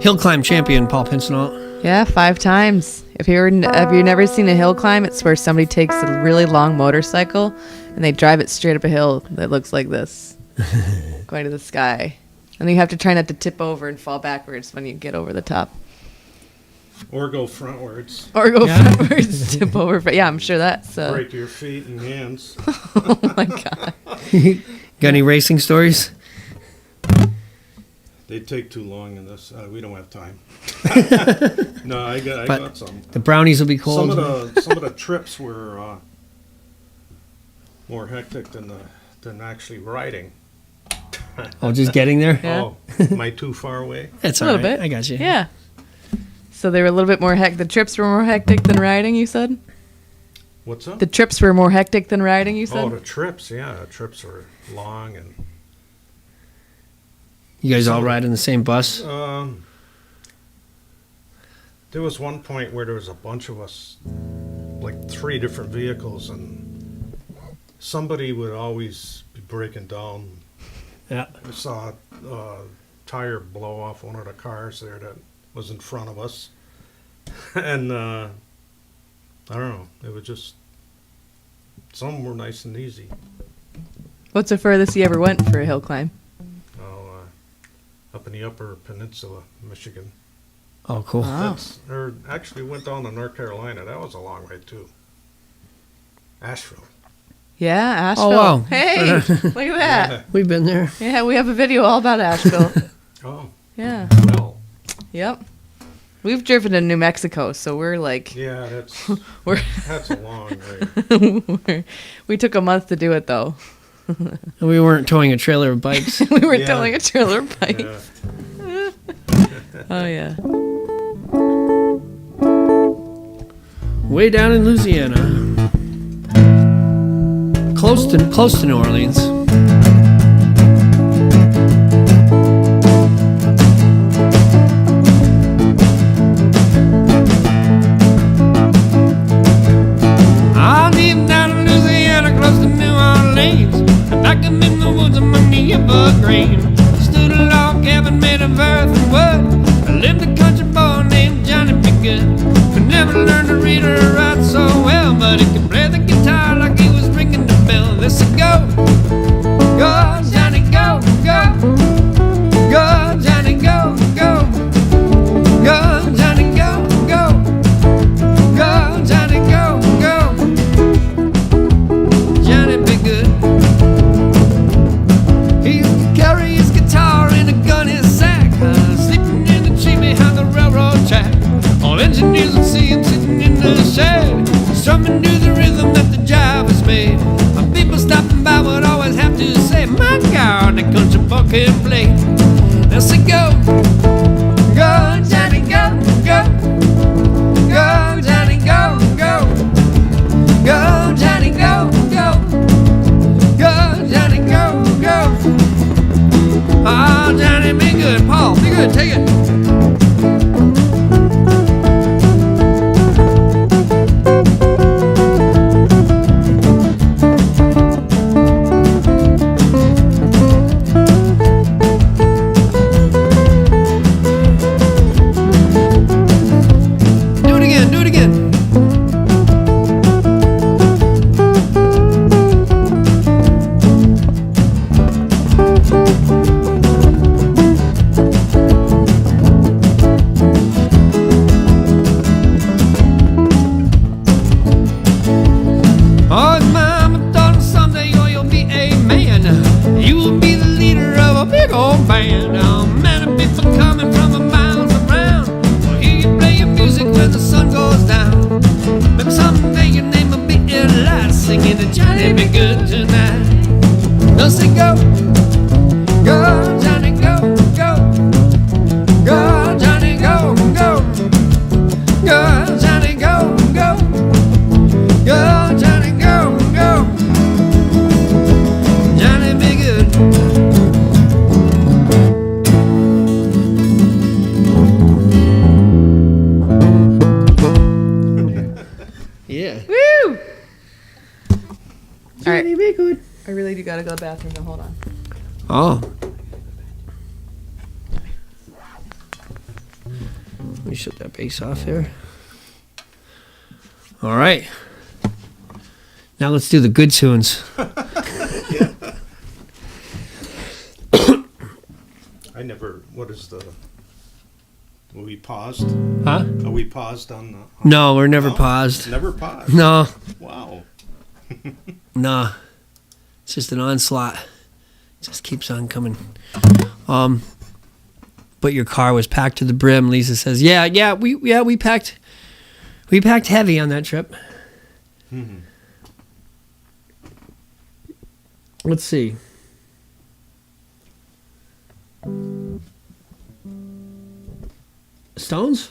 Hill climb champion, Paul Pinsonnault. Yeah, 5 times. If you've never seen a hill climb, it's where somebody takes a really long motorcycle and they drive it straight up a hill that looks like this, going to the sky. And you have to try not to tip over and fall backwards when you get over the top. Or go frontwards. Or go frontwards, tip over. But yeah, I'm sure that's... Break your feet and hands. Oh my God. Got any racing stories? They take too long in this. We don't have time. No, I got some. The brownies will be cold. Some of the trips were more hectic than actually riding. Oh, just getting there? Yeah. Oh, am I too far away? That's A all little right. bit. I got you. Yeah. So they were a little bit more hectic. The trips were more hectic than riding, you said? What's up? The trips were more hectic than riding, you said? Oh, the trips. Yeah, the trips were long and. You guys all ride in the same bus? There was one point where there was a bunch of us, like 3 different vehicles, and somebody would always be breaking down. Yeah. I saw a tire blow off one of the cars there that was in front of us. And I don't know, it was just, some were nice and easy. What's the furthest you ever went for a hill climb? Up in the Upper Peninsula, Michigan. Oh, cool. Wow. Or actually went down to North Carolina. That was a long way too. Asheville. Yeah, Asheville. Oh, wow. Hey, look at that. Yeah. We've been there. Yeah, we have a video all about Asheville. Oh, Yeah. well. Yep. We've driven to New Mexico, so we're like, Yeah, that's a long way. we took a month to do it though. And we weren't towing a trailer of bikes. We were Yeah. towing a trailer bike. Yeah. Oh yeah. Way down in Louisiana. Close to New Orleans. I'm deep down in Louisiana, close to New Orleans. Back up in the woods among the evergreen. Stood a log cabin made of earth and wood. I lived a country boy named Johnny B. Good. Could never learn to read or write so well, but he could play the guitar like he was ringing the bell. This would go, go Johnny, go, go, go Johnny, go, go, go Johnny, go, go, go Johnny, go, go. Johnny B. Good. He used to carry his guitar in a gunny sack, sleeping in the tree behind the railroad track. All engineers would see him sitting in the shade, strumming to the rhythm that the jive has made. And people stopping by would always have to say, my God, the country boy can play. They'll say, go, go, Johnny, go, go, go, Johnny, go, go, go, Johnny, go, go, go, Johnny, go, go. Oh, Johnny, be good. Paul, be good. Take it. Okay, good. I really do gotta go to the bathroom. Now hold on. Oh. Let me shut that bass off there. All right. Now let's do the good tunes. I never. What is the? Were we paused? Huh? Are we paused on the? No, we're never No? paused. Never paused. No, Wow. no. It's just an onslaught. It just keeps on coming. But your car was packed to the brim. Lisa says, "Yeah, we packed heavy on that trip." Mhm. Let's see. Stones?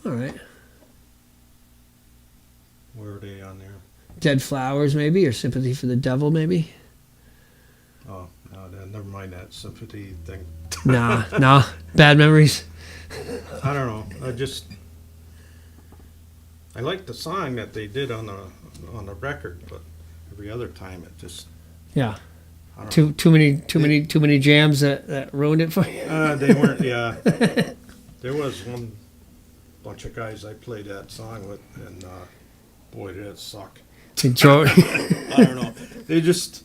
All right. Where are they on there? Dead Flowers, maybe, or Sympathy for the Devil, maybe. Oh, no, never mind that sympathy thing. Nah. Bad memories. I don't know. I like the song that they did on the record, but every other time it just. Yeah. I don't know. Too many jams that ruined it for you. They weren't. Yeah. There was one bunch of guys I played that song with, and boy, did it suck. Enjoy. I don't know. They just.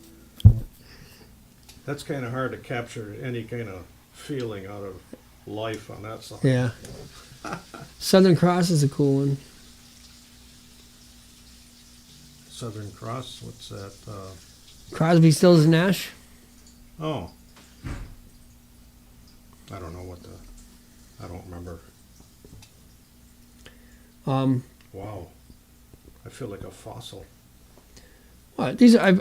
That's kind of hard to capture any kind of feeling out of life on that song. Yeah. Southern Cross is a cool one. Southern Cross. What's that? Crosby, Stills, and Nash. Oh. I don't know what the. I don't remember. Wow. I feel like a fossil. What? These are,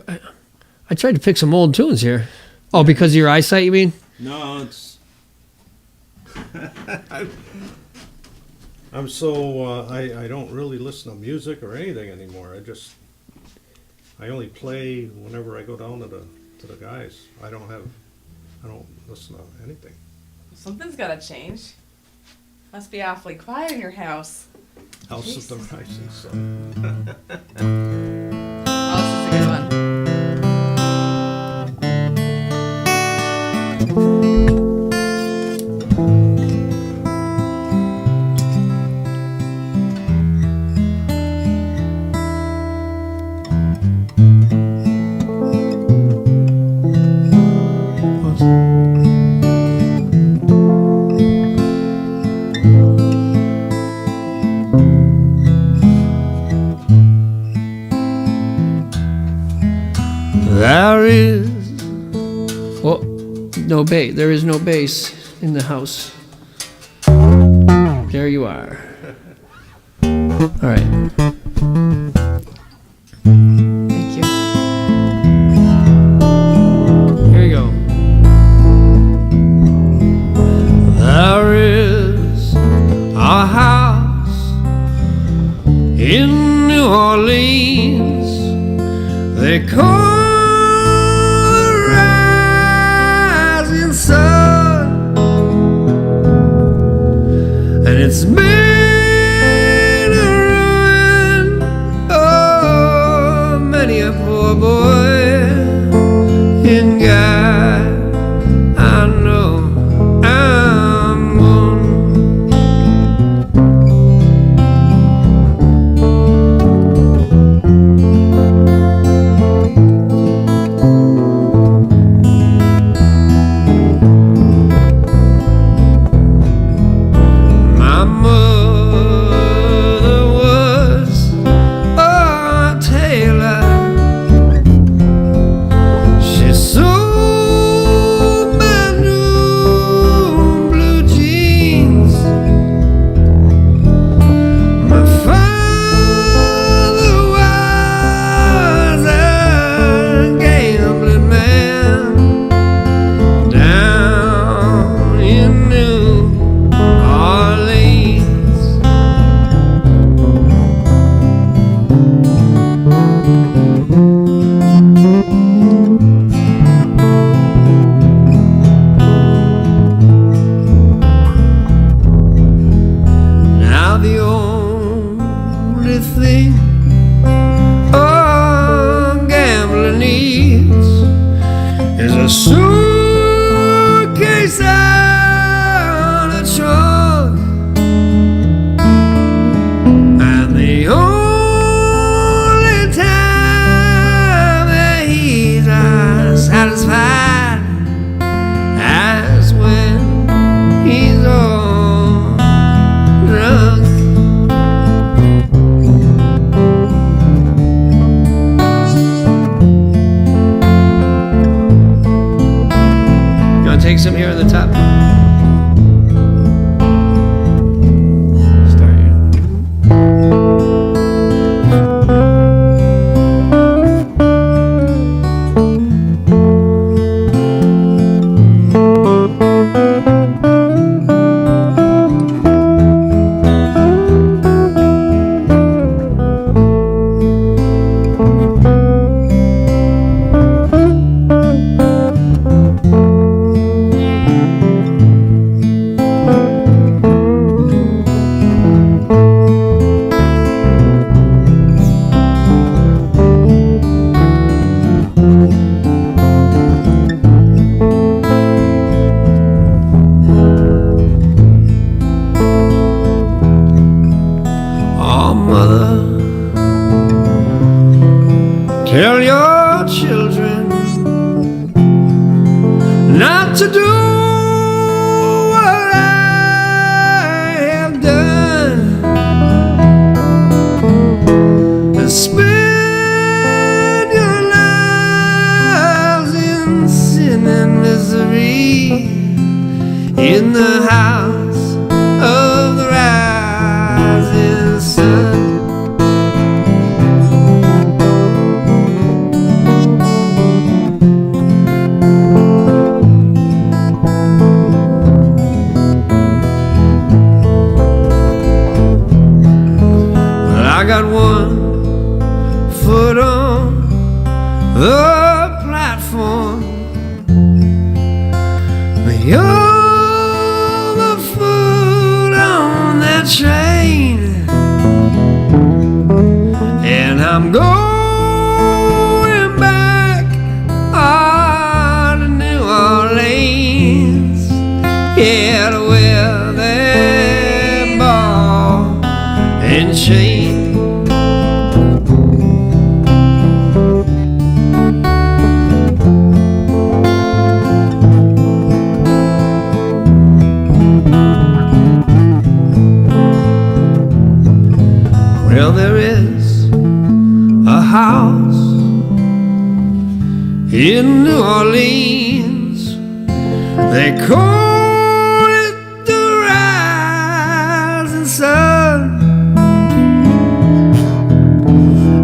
I tried to pick some old tunes here. Oh, because of your eyesight, you mean? No, it's. I'm so I don't really listen to music or anything anymore. I only play whenever I go down to the guys. I don't listen to anything. Something's gotta change. Must be awfully quiet in your house. House of the Rising Sun. Oh, this is a good one. There is. Oh, no bass. There is no bass in the house. There you are. All right. Thank you. Here you go. There is a house in New Orleans. They call the rising sun, and it's been a ruin. Oh, many a poor boy in God. I know I'm one. the top. Start here. Oh, mother, tell your children not to do what I have done, and spend your lives in sin and misery in the house of the rising sun. Well, I got one foot on the platform, the other foot on that train, and I'm going back to New Orleans, yeah, to wear that ball and chain. Well, there is a house in New Orleans, they call it the Rising Sun,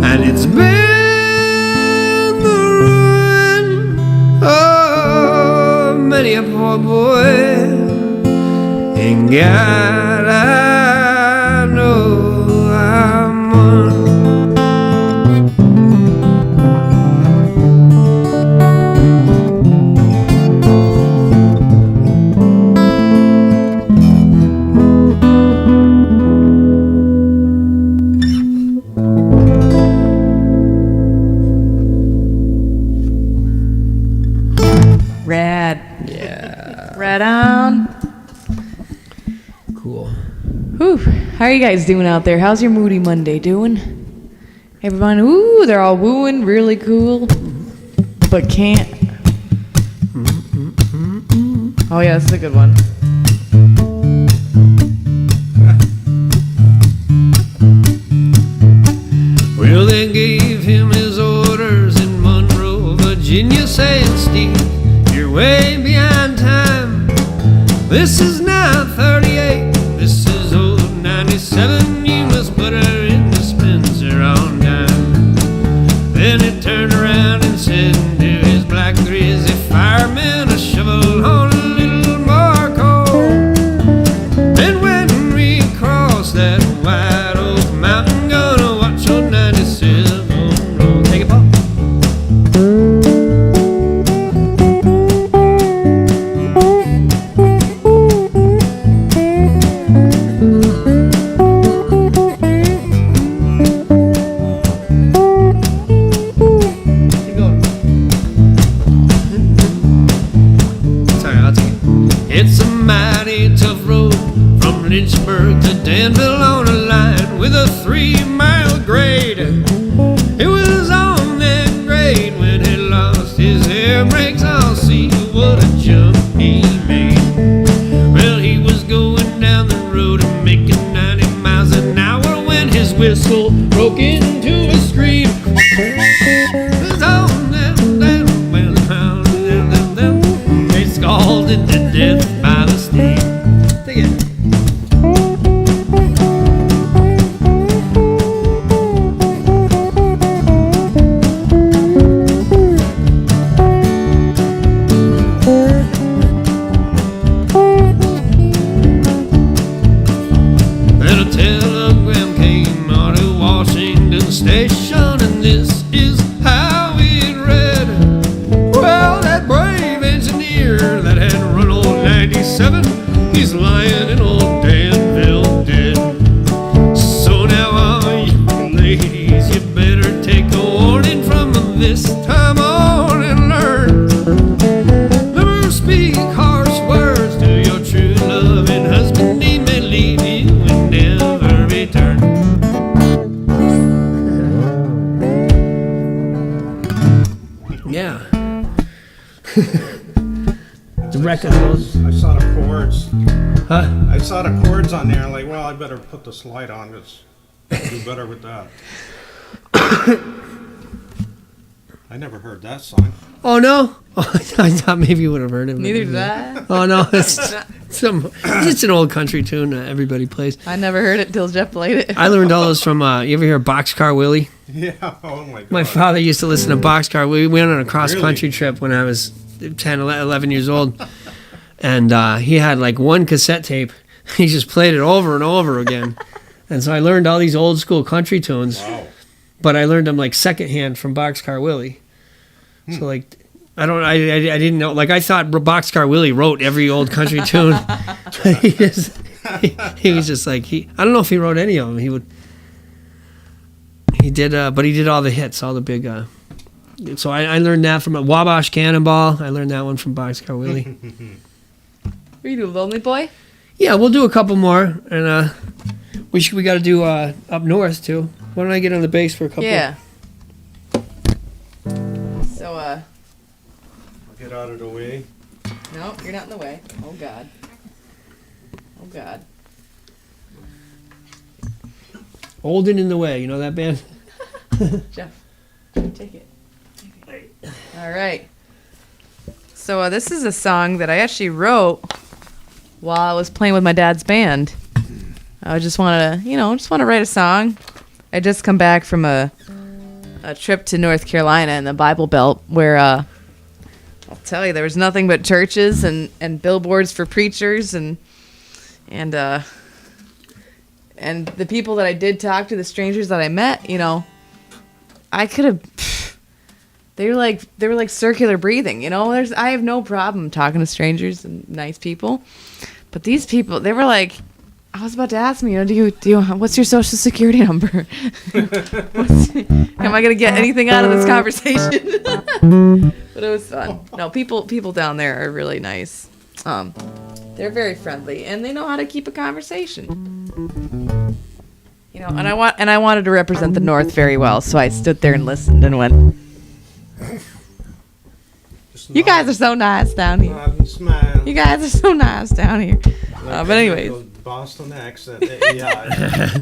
and it's been the ruin of many a poor boy, and God, I know I'm one. Rad. Yeah, Rad on. cool. Whew. How are you guys doing out there? How's your Moody Monday doing? Everyone, ooh, they're all wooing, really cool, but can't. Oh yeah, that's a good one. Well, they gave him his orders in Monroe, Virginia, saying, Steve, you're way behind time. This is now 38, this is old 97. You must put her in the dispenser on time. Then he turned around and said to his black grizzly fireman, a shovel on a little more coal. And when we cross that wide oak mountain, gonna watch old 97 roll. Take it, Paul. Keep going. Sorry, I'll take it. It's a mighty tough road from Lynchburg to Danville on a line with a 3-mile grade. It was on that grade when he lost his air brakes. I'll see what a jump he made. Well, he was going down the road and making 90 miles an hour when his whistle broke into a scream. It was on that, they scalded to death look at those. I saw the chords. Huh? I saw the chords on there. Like, well, I better put the slide on because I'll do better with that. I never heard that song. Oh no! Oh, I thought maybe you would have heard it. Neither did I. Oh no! It's an old country tune that everybody plays. I never heard it till Jeff played it. I learned all those from. You ever hear Boxcar Willie? Yeah. Oh my God. My father used to listen to Boxcar. We went on a cross country Really? trip when I was 10, 11 years old, and he had like one cassette tape. He just played it over and over again, and so I learned all these old school country tunes. Wow. But I learned them like secondhand from Boxcar Willie. So like, I didn't know. Like I thought Boxcar Willie wrote every old country tune. he was just like I don't know if he wrote any of them. He did, but he did all the hits, all the big. So I learned that from Wabash Cannonball. I learned that one from Boxcar Willie. Will you do Lonely Boy? Yeah, we'll do a couple more, and we got to do Up North too. Why don't I get on the bass for a couple? Yeah. So, I'll get out of the way. no, you're not in the way. Oh, God. Oh, God. Old and in the Way. You know that band? Jeff, take it. All right. So, this is a song that I actually wrote while I was playing with my dad's band. I just want to write a song. I just come back from a trip to North Carolina in the Bible Belt where I'll tell you there was nothing but churches and billboards for preachers and the people that I did talk to, the strangers that I met, I could have they were like circular breathing, I have no problem talking to strangers and nice people. But these people, they were like, I was about to ask me, do you what's your social security number? Am I gonna get anything out of this conversation? But it was fun. No, people down there are really nice. They're very friendly and they know how to keep a conversation. And I wanted to represent the North very well, so I stood there and listened and went, "You guys are so nice down here. Smile. You guys are so nice down here." But anyways. Boston accent. Yeah.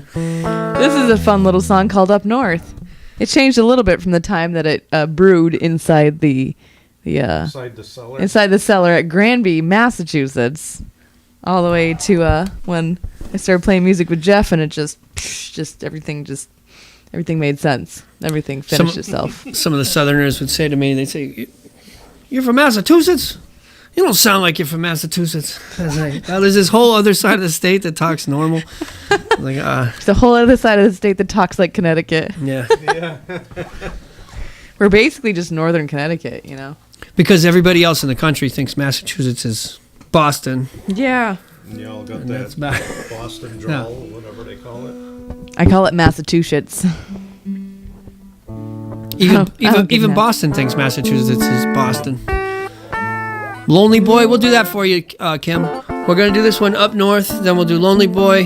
This is a fun little song called Up North. It changed a little bit from the time that it brewed inside the Inside the cellar. inside the cellar at Granby, Massachusetts, all the way to when I started playing music with Jeff, and it just everything made sense. Everything finished itself. Some of the Southerners would say to me, they'd say, "You're from Massachusetts? You don't sound like you're from Massachusetts." I was like, "Well, there's this whole other side of the state that talks normal." Like, There's a whole other side of the state that talks like Connecticut. yeah. Yeah. We're basically just northern Connecticut, Because everybody else in the country thinks Massachusetts is Boston. Yeah. And you all got that's that about- Boston drawl, whatever they call it. I call it Massachusetts. Even Boston thinks Massachusetts is Boston. Lonely Boy, we'll do that for you, Kim. We're gonna do this one Up North, then we'll do Lonely Boy,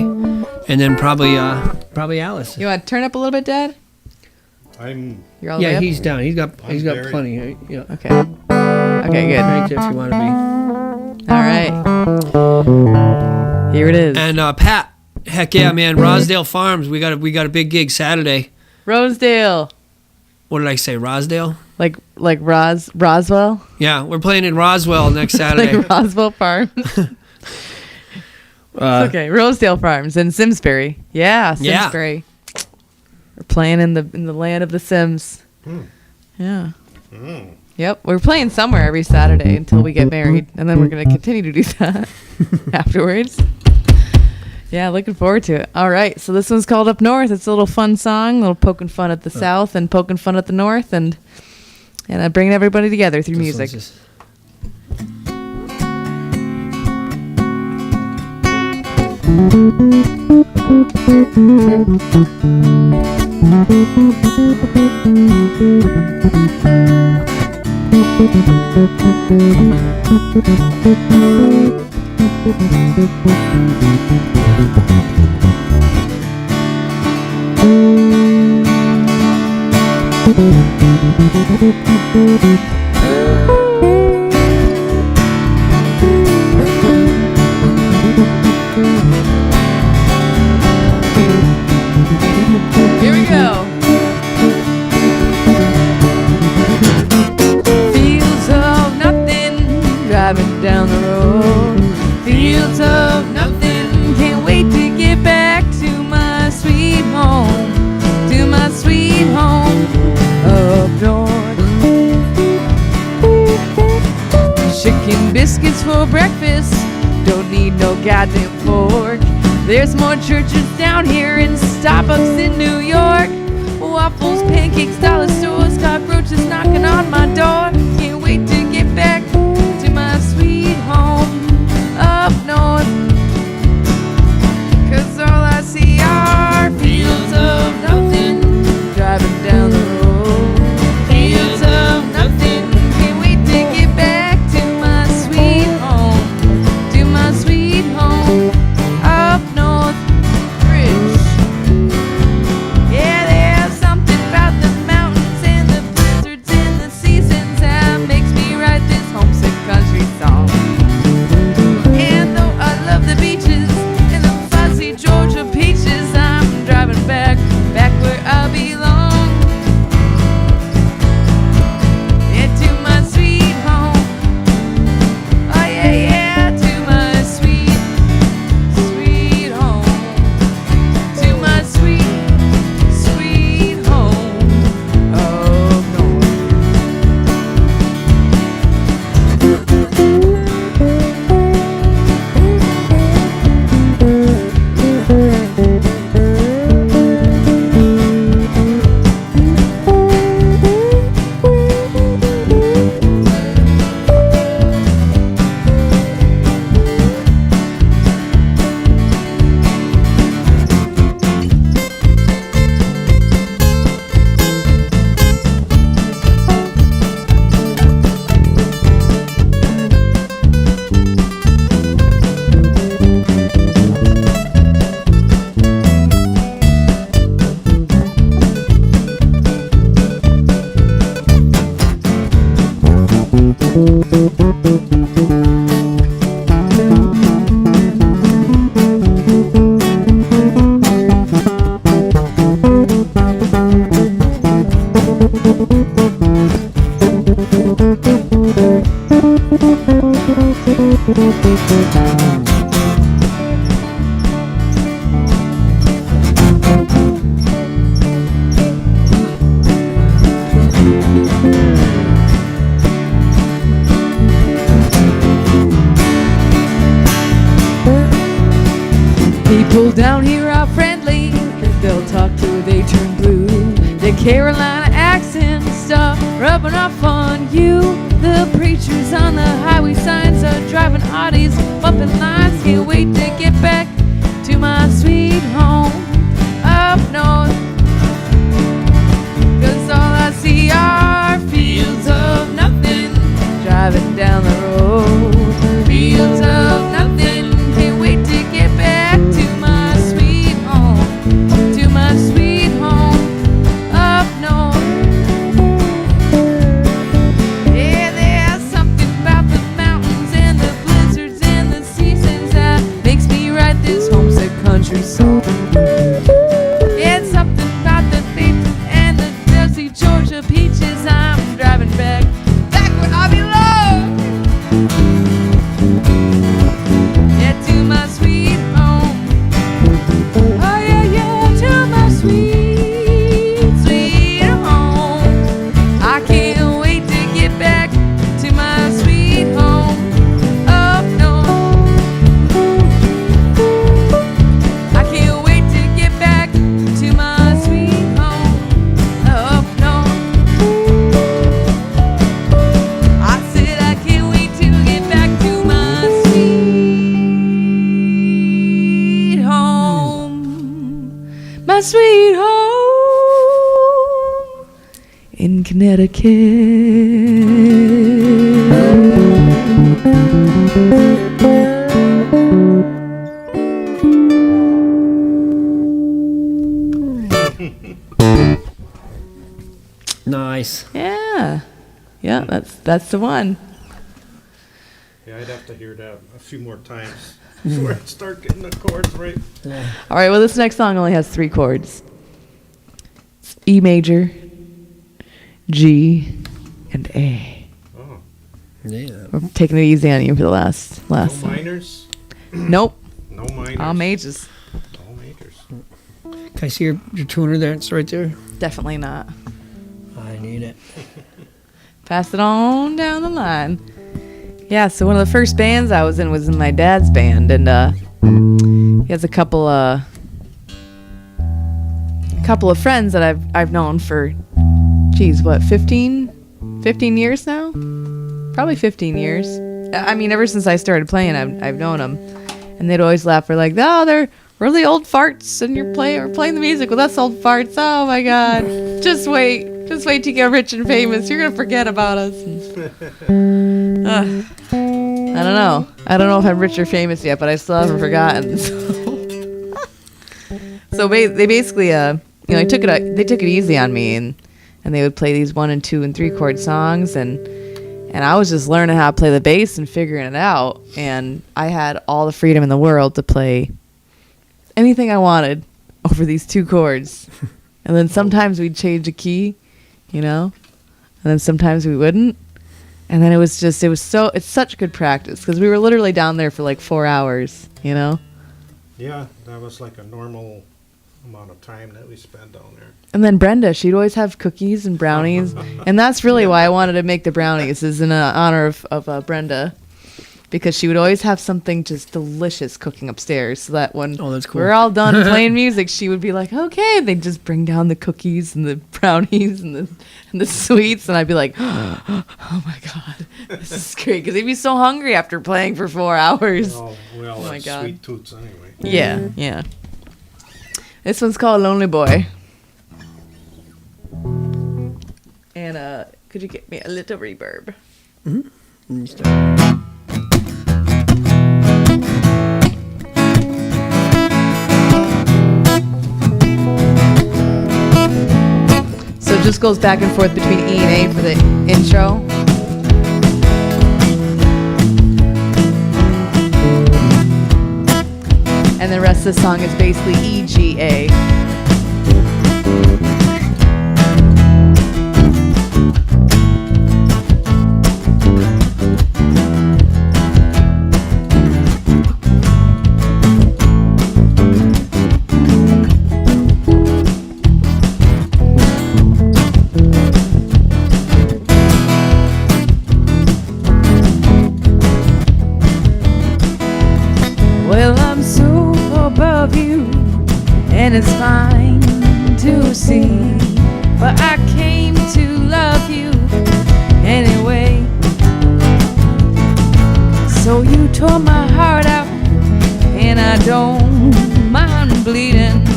and then probably Alice. You want to turn up a little bit, Dad? You're all the way Yeah, up? he's down. He's got very- plenty. Yeah. Okay. Okay, good. Right there if you want to All right. Here it is. be. And Pat, heck yeah, man, Rosdale Farms. We got a big gig Saturday. Rosedale. What did I say? Rosdale? Like Roswell? Yeah, we're playing in Roswell next Saturday. Like Roswell Farms. Okay, Rosedale Farms in Simsbury. Yeah, Yeah. Simsbury. We're playing in the land of the Sims. Yeah. Yep, we're playing somewhere every Saturday until we get married, and then we're gonna continue to do that afterwards. Yeah, looking forward to it. All right, so this one's called Up North. It's a little fun song, a little poking fun at the South and poking fun at the North, and bringing everybody together through music. for breakfast. Don't need no goddamn fork. There's more churches down here and Starbucks in New York. Waffles, pancakes, dollar stores, cockroaches knocking on my door. Can't wait to get back to my sweet home up north. 'Cause all I see are fields of nothing, driving down the road. Fields of nothing. Can't wait to get back to my sweet home, to my sweet home up north. Rich. Yeah, there's something about the mountains and the blizzards and the seasons that makes me write this homesick country song. And though I love the beaches and the fuzzy Georgia peaches, I'm driving back where I belong. Yeah, to my sweet home. Oh yeah, yeah, to my sweet, sweet home. To my sweet, sweet home. Oh, north. People down here are friendly. They'll talk till they turn blue. The Carolina accent start rubbing off on you. The preachers on the highway signs are driving Audis, bumping lines. Can't wait to get back to my sweet home up north. 'Cause all I see are fields of nothing, driving down the road. Fields of nothing. Can't wait to get back to my sweet home, to my sweet home up north. Yeah, there's something about the mountains and the blizzards and the seasons that makes me write this homesick country song. Yeah, it's something about the beach and the dusty Georgia peaches. I'm driving back where I belong. Yeah, to my sweet home. Oh yeah, yeah, to my sweet, sweet home. I can't wait to get back to my sweet home up north. I can't wait to get back to my sweet home up north. I said I can't wait to get back to my sweet home. My sweet home in Connecticut. Nice. Yeah. Yeah, that's the one. Yeah, I'd have to hear that a few more times before I start getting the chords right. All right, well, this next song only has 3 chords. It's E major, G, and A. Oh, Yeah. We're taking it easy on you for the last no song. minors? Nope, No minors? all majors. All majors. Can I see your tuner there? It's right there. Definitely not. I need it. Pass it on down the line. Yeah, so one of the first bands I was in my dad's band, and he has a couple of friends that I've known for, geez, what, 15 years now? Probably 15 years. I mean, ever since I started playing, I've known them, and they'd always laugh. We're like, oh, they're really old farts, and we're playing the music with us old farts. Oh my God, just wait till you get rich and famous. You're gonna forget about us. I don't know if I'm rich or famous yet, but I still haven't forgotten. So they basically, they took it easy on me, and they would play these 1 and 2 and 3 chord songs, and I was just learning how to play the bass and figuring it out, and I had all the freedom in the world to play anything I wanted over these 2 chords. And then sometimes we'd change a key, and then sometimes we wouldn't. And then it's such good practice, because we were literally down there for like 4 hours, Yeah, that was like a normal amount of time that we spent down there. And then Brenda, she'd always have cookies and brownies. And that's really why I wanted to make the brownies, is in honor of Brenda. Because she would always have something just delicious cooking upstairs, so that when that's cool. we're all done playing music, she would be like, okay. They'd just bring down the cookies and the brownies and the sweets, and I'd be like, oh my God, this is great. Because they'd be so hungry after playing for 4 hours. Oh, we all my have God. sweet tooths anyway. Yeah. This one's called Lonely Boy. And could you get me a little reverb? So it just goes back and forth between E and A for the intro. And the rest of the song is basically E, G, A. Well, I'm so above you, and it's fine to see, but I came to love you anyway. So you tore my heart out, and I don't mind bleeding.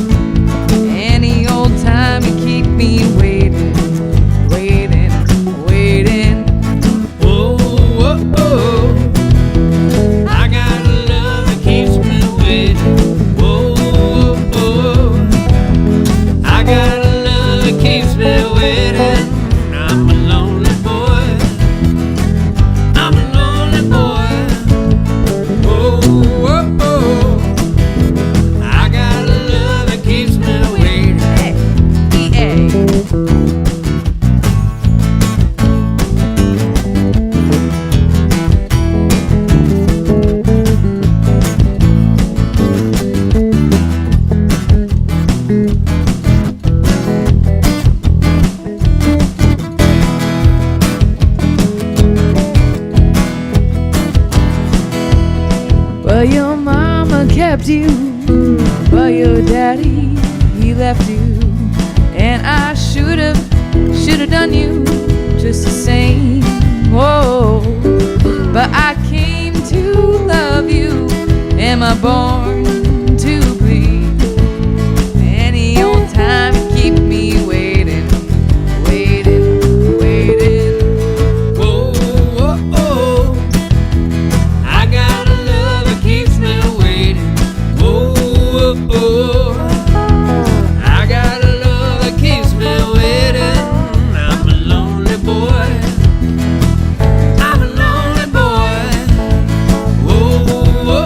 Any old time you keep me waiting. Whoa, whoa, whoa. I got a love that keeps me waiting. Whoa, whoa, whoa. I got a love that keeps me waiting. I'm a lonely boy. I'm a lonely boy. Whoa, whoa, whoa. I got a love that keeps me waiting. Well, your mama kept you, but your daddy, he left you. And I should've done you just the same. Whoa, but I came to love you. Am I born to bleed? Any old time you keep me waiting. Whoa, whoa, whoa. I got a love that keeps me waiting. Whoa, whoa, whoa. I got a love that keeps me waiting. I'm a lonely boy. I'm a lonely boy. Whoa, whoa,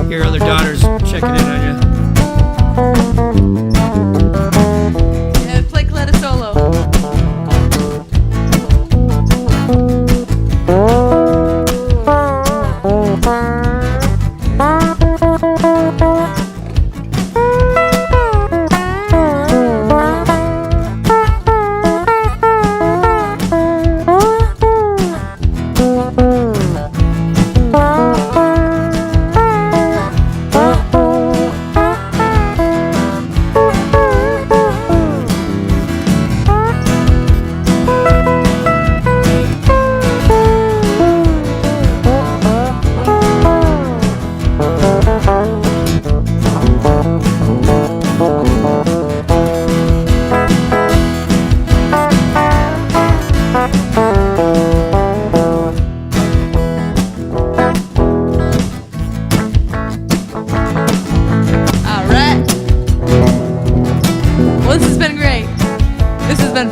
Your other daughter's checking in on you. Yeah, play Coletta solo.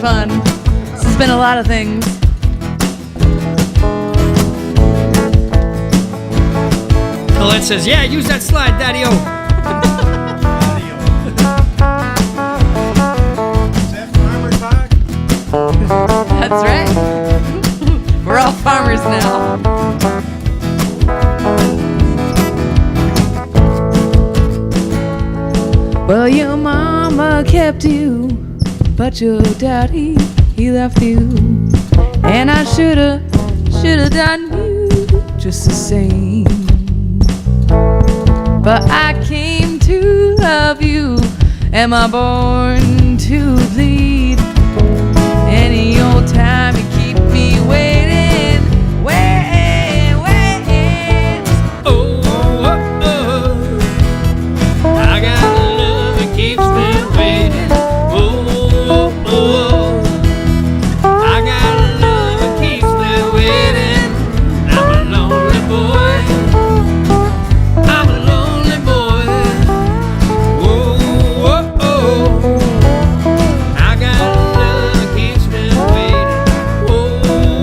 Fun. This has been a lot of things. Colette says, yeah, use that slide, Daddy-O. Is that farmer talk? That's right. We're all farmers now. Well, your mama kept you, but your daddy, he left you. And I shoulda done you just the same. But I came to love you. Am I born to bleed? Any old time you keep me waiting, waiting, waiting. Oh, oh, oh. I got love that keeps me waiting. Oh, oh, oh. I got love that keeps me waiting. I'm a lonely boy. I'm a lonely boy. Oh, oh, oh. I got love that keeps me waiting. Oh,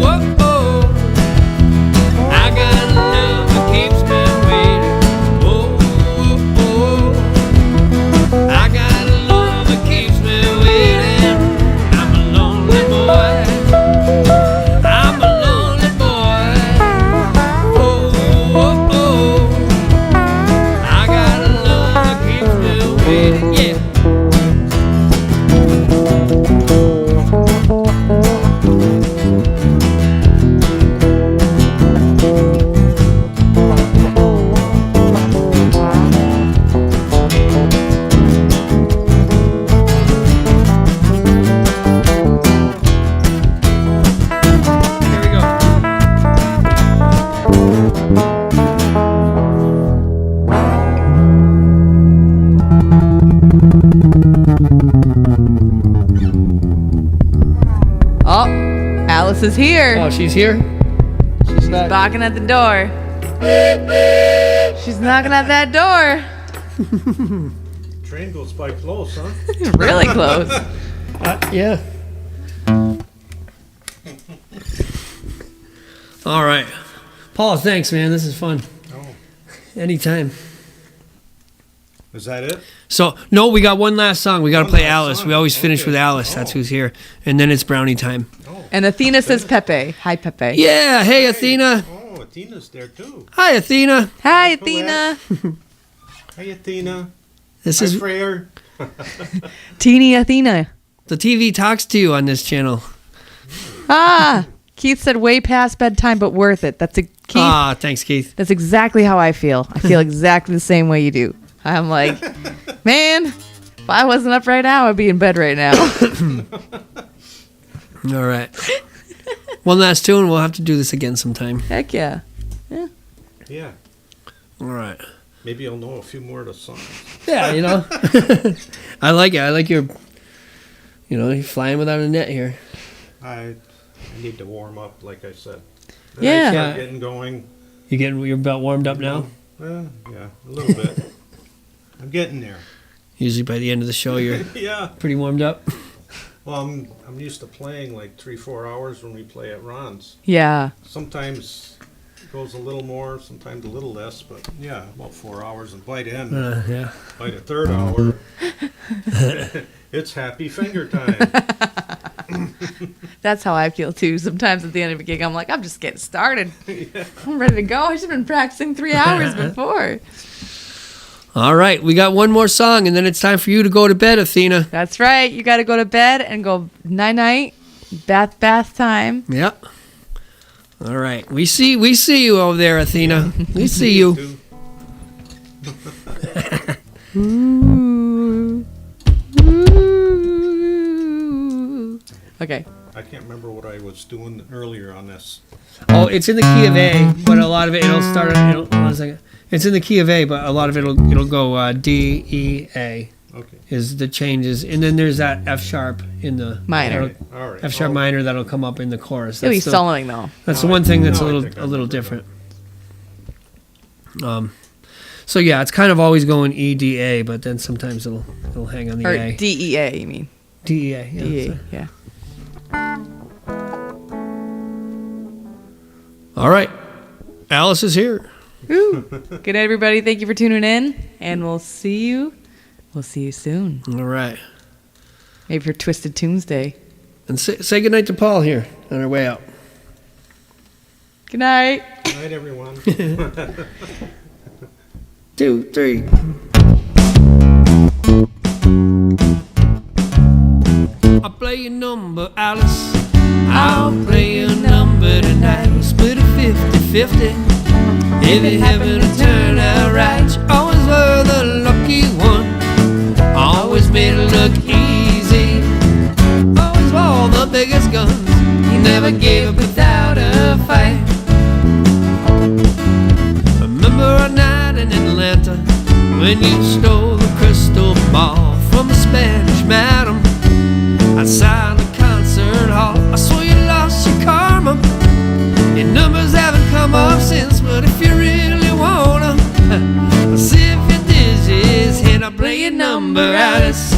oh, oh. I got love that keeps me waiting. Oh, oh, oh. I got love that keeps me waiting. I'm a lonely boy. I'm a lonely boy. Oh, oh, oh. I got love that keeps me waiting. Yeah. Here we go. Oh, Alice is here. Oh, she's here? She's back. Knocking at the door. She's knocking at that door. Train goes by close, huh? Really close. Yeah. All right. Paul, thanks, man. This is fun. Oh, Anytime. is that it? So, no, we got one last song. We got to One play last Alice. song. We always finish Okay. with Alice. That's Oh. who's here. And then it's brownie time. Oh, And Athena says Pepe. Hi, Pepe. Yeah. Hey, Athena. oh, Athena's there too. Hi, Athena. Hi, Colette. Athena. Hey, Athena. This Hi, is Freyer. Teeny Athena. the TV talks to you on this channel. Ah, Keith said way past bedtime, but worth it. That's a Keith. Ah, thanks, Keith. That's exactly how I feel. I feel exactly the same way you do. I'm like, man, if I wasn't up right now, I'd be in bed right now. All right. One last tune. We'll have to do this again sometime. Heck yeah. Yeah. All right. Maybe I'll know a few more of the songs. Yeah, you know. I like it. I like your, you're flying without a net here. I need to warm up, like I said. Then Yeah. I start getting going. You're about warmed up now? Yeah, a little bit. I'm getting there. Usually by the end of the show, you're Yeah. pretty warmed up. Well, I'm used to playing like 3-4 hours when we play at Ron's. Yeah. Sometimes goes a little more, sometimes a little less, but yeah, about 4 hours. And by the end, Yeah. by the third hour, it's happy finger time. That's how I feel too. Sometimes at the end of a gig, I'm like, I'm just getting started. I'm ready to go. I should have been practicing 3 hours before. All right, we got one more song, and then it's time for you to go to bed, Athena. That's right. You got to go to bed and go night-night, bath time. Yep. All right, we see you over there, Athena. We see you. Ooh. Ooh. Okay. I can't remember what I was doing earlier on this. Oh, it's in the key of A, but a lot of it'll start. Hold on a second. It's in the key of A, but a lot of it'll go D, E, A. Okay. Is the changes, and then there's that F sharp in the Minor. All right. F sharp minor that'll come up in the chorus. It'll be the, soloing though. That's the one thing that's Now I a think I little remember different. So yeah, it's kind of always going E, D, A, but then sometimes it'll hang on the Or A. D-E-A, you mean. D, E, A. Yeah, D-E-A, so- yeah. All right, Alice is here. Woo. Good night, everybody. Thank you for tuning in, and we'll see you soon. All right, Maybe for Twisted Tuesday. and say goodnight to Paul here on our way out. Good night. Good night, everyone. 2, 3. I'll play your number, Alice. I'll play your number tonight. We'll split it 50-50. If you happen to turn out right, you always were the lucky one. Always made it look easy. Always wore the biggest guns. You never gave up without a fight. Remember a night in Atlanta when you stole the crystal ball from a Spanish madam outside the concert hall. I saw you lost your karma. Your numbers haven't come up since, but if you really wanna, I'll see if your dishes hit. I'll play your number, Alice.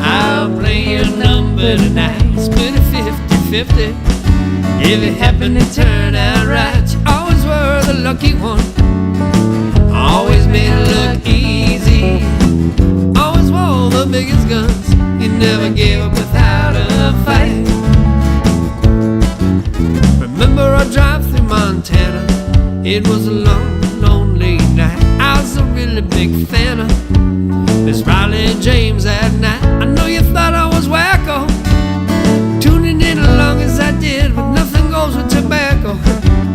I'll play your number tonight. Split it 50-50. If it happened to turn out right, you always were the lucky one. Always made it look easy. Always wore the biggest guns. You never gave up without a fight. Remember our drive through Montana? It was a long, lonely night. I was a really big fan of Miss Riley James that night. I know you thought I was wacko, tuning in along as I did, but nothing goes with tobacco.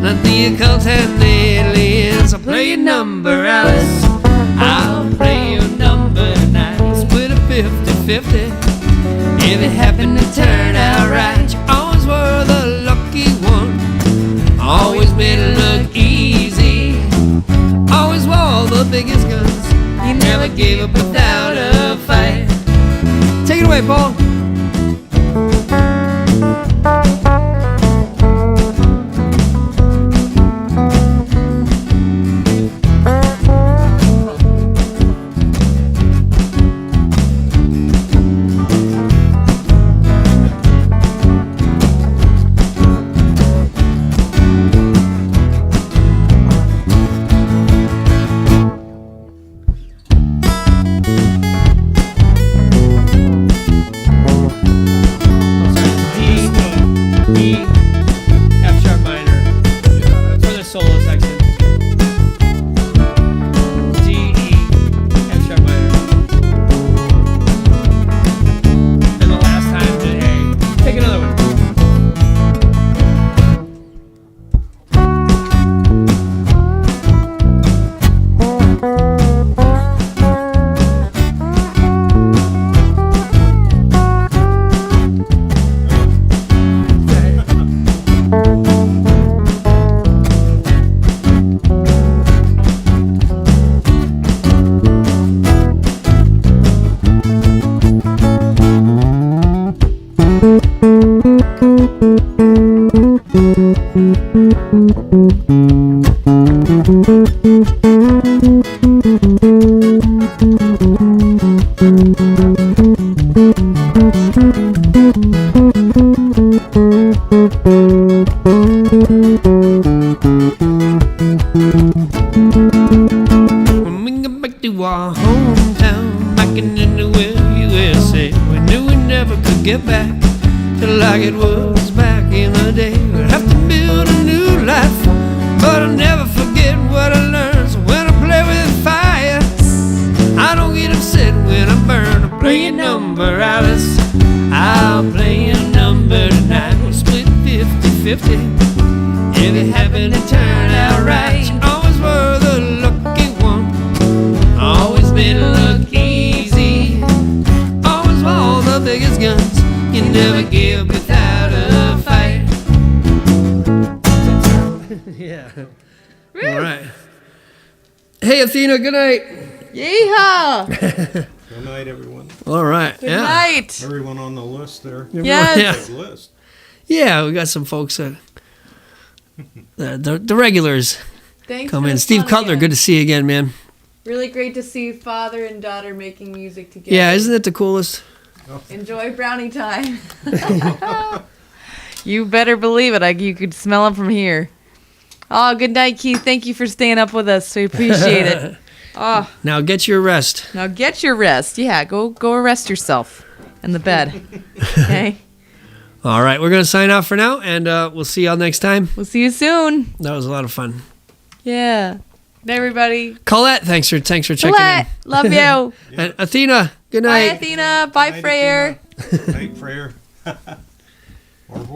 Not the occult and the aliens. I'll play your number, Alice. I'll play your number tonight. Split it 50-50. If it happened to turn out right, you always were the lucky one. Always made it look easy. Always wore the biggest guns. You never gave up without a fight. Take it away, Paul. Thank you. When we get back to our hometown, back in Noelle, USA, we knew we never could get back to like it was back in the day. We'd have to build a new life, but I'll never forget what I learned. So when I play with fire, I don't get upset when I burn. I play a number, Alice. I'll play a number tonight. We'll split 50-50. If it happened to turn out right, you always were the lucky one. Always made it look easy. Always wore the biggest guns. You never give without a fight. Yeah. All right. Hey, Athena, good night. Yeehaw! Good night, everyone. All right. Good Yeah. night. Everyone on the list there. Yes. Big list. Yeah, we got some folks that the regulars Thanks come for in. the Steve fun Cutler, again. good to see you again, man. Really great to see father and daughter making music together. Yeah, isn't it the coolest? Enjoy brownie time. You better believe it. You could smell them from here. Oh, good night, Keith. Thank you for staying up with us. We appreciate it. Oh, Now get your rest. now get your rest. Yeah, go arrest yourself in the bed. Okay? All right, we're going to sign off for now, and we'll see y'all next time. We'll see you soon. That was a lot of fun. Yeah. Bye, everybody. Colette, thanks for checking Colette, love you. in. And Athena, good Bye, night. Athena. Bye, Night, Freyer. Athena. Night, Freyer. Au revoir.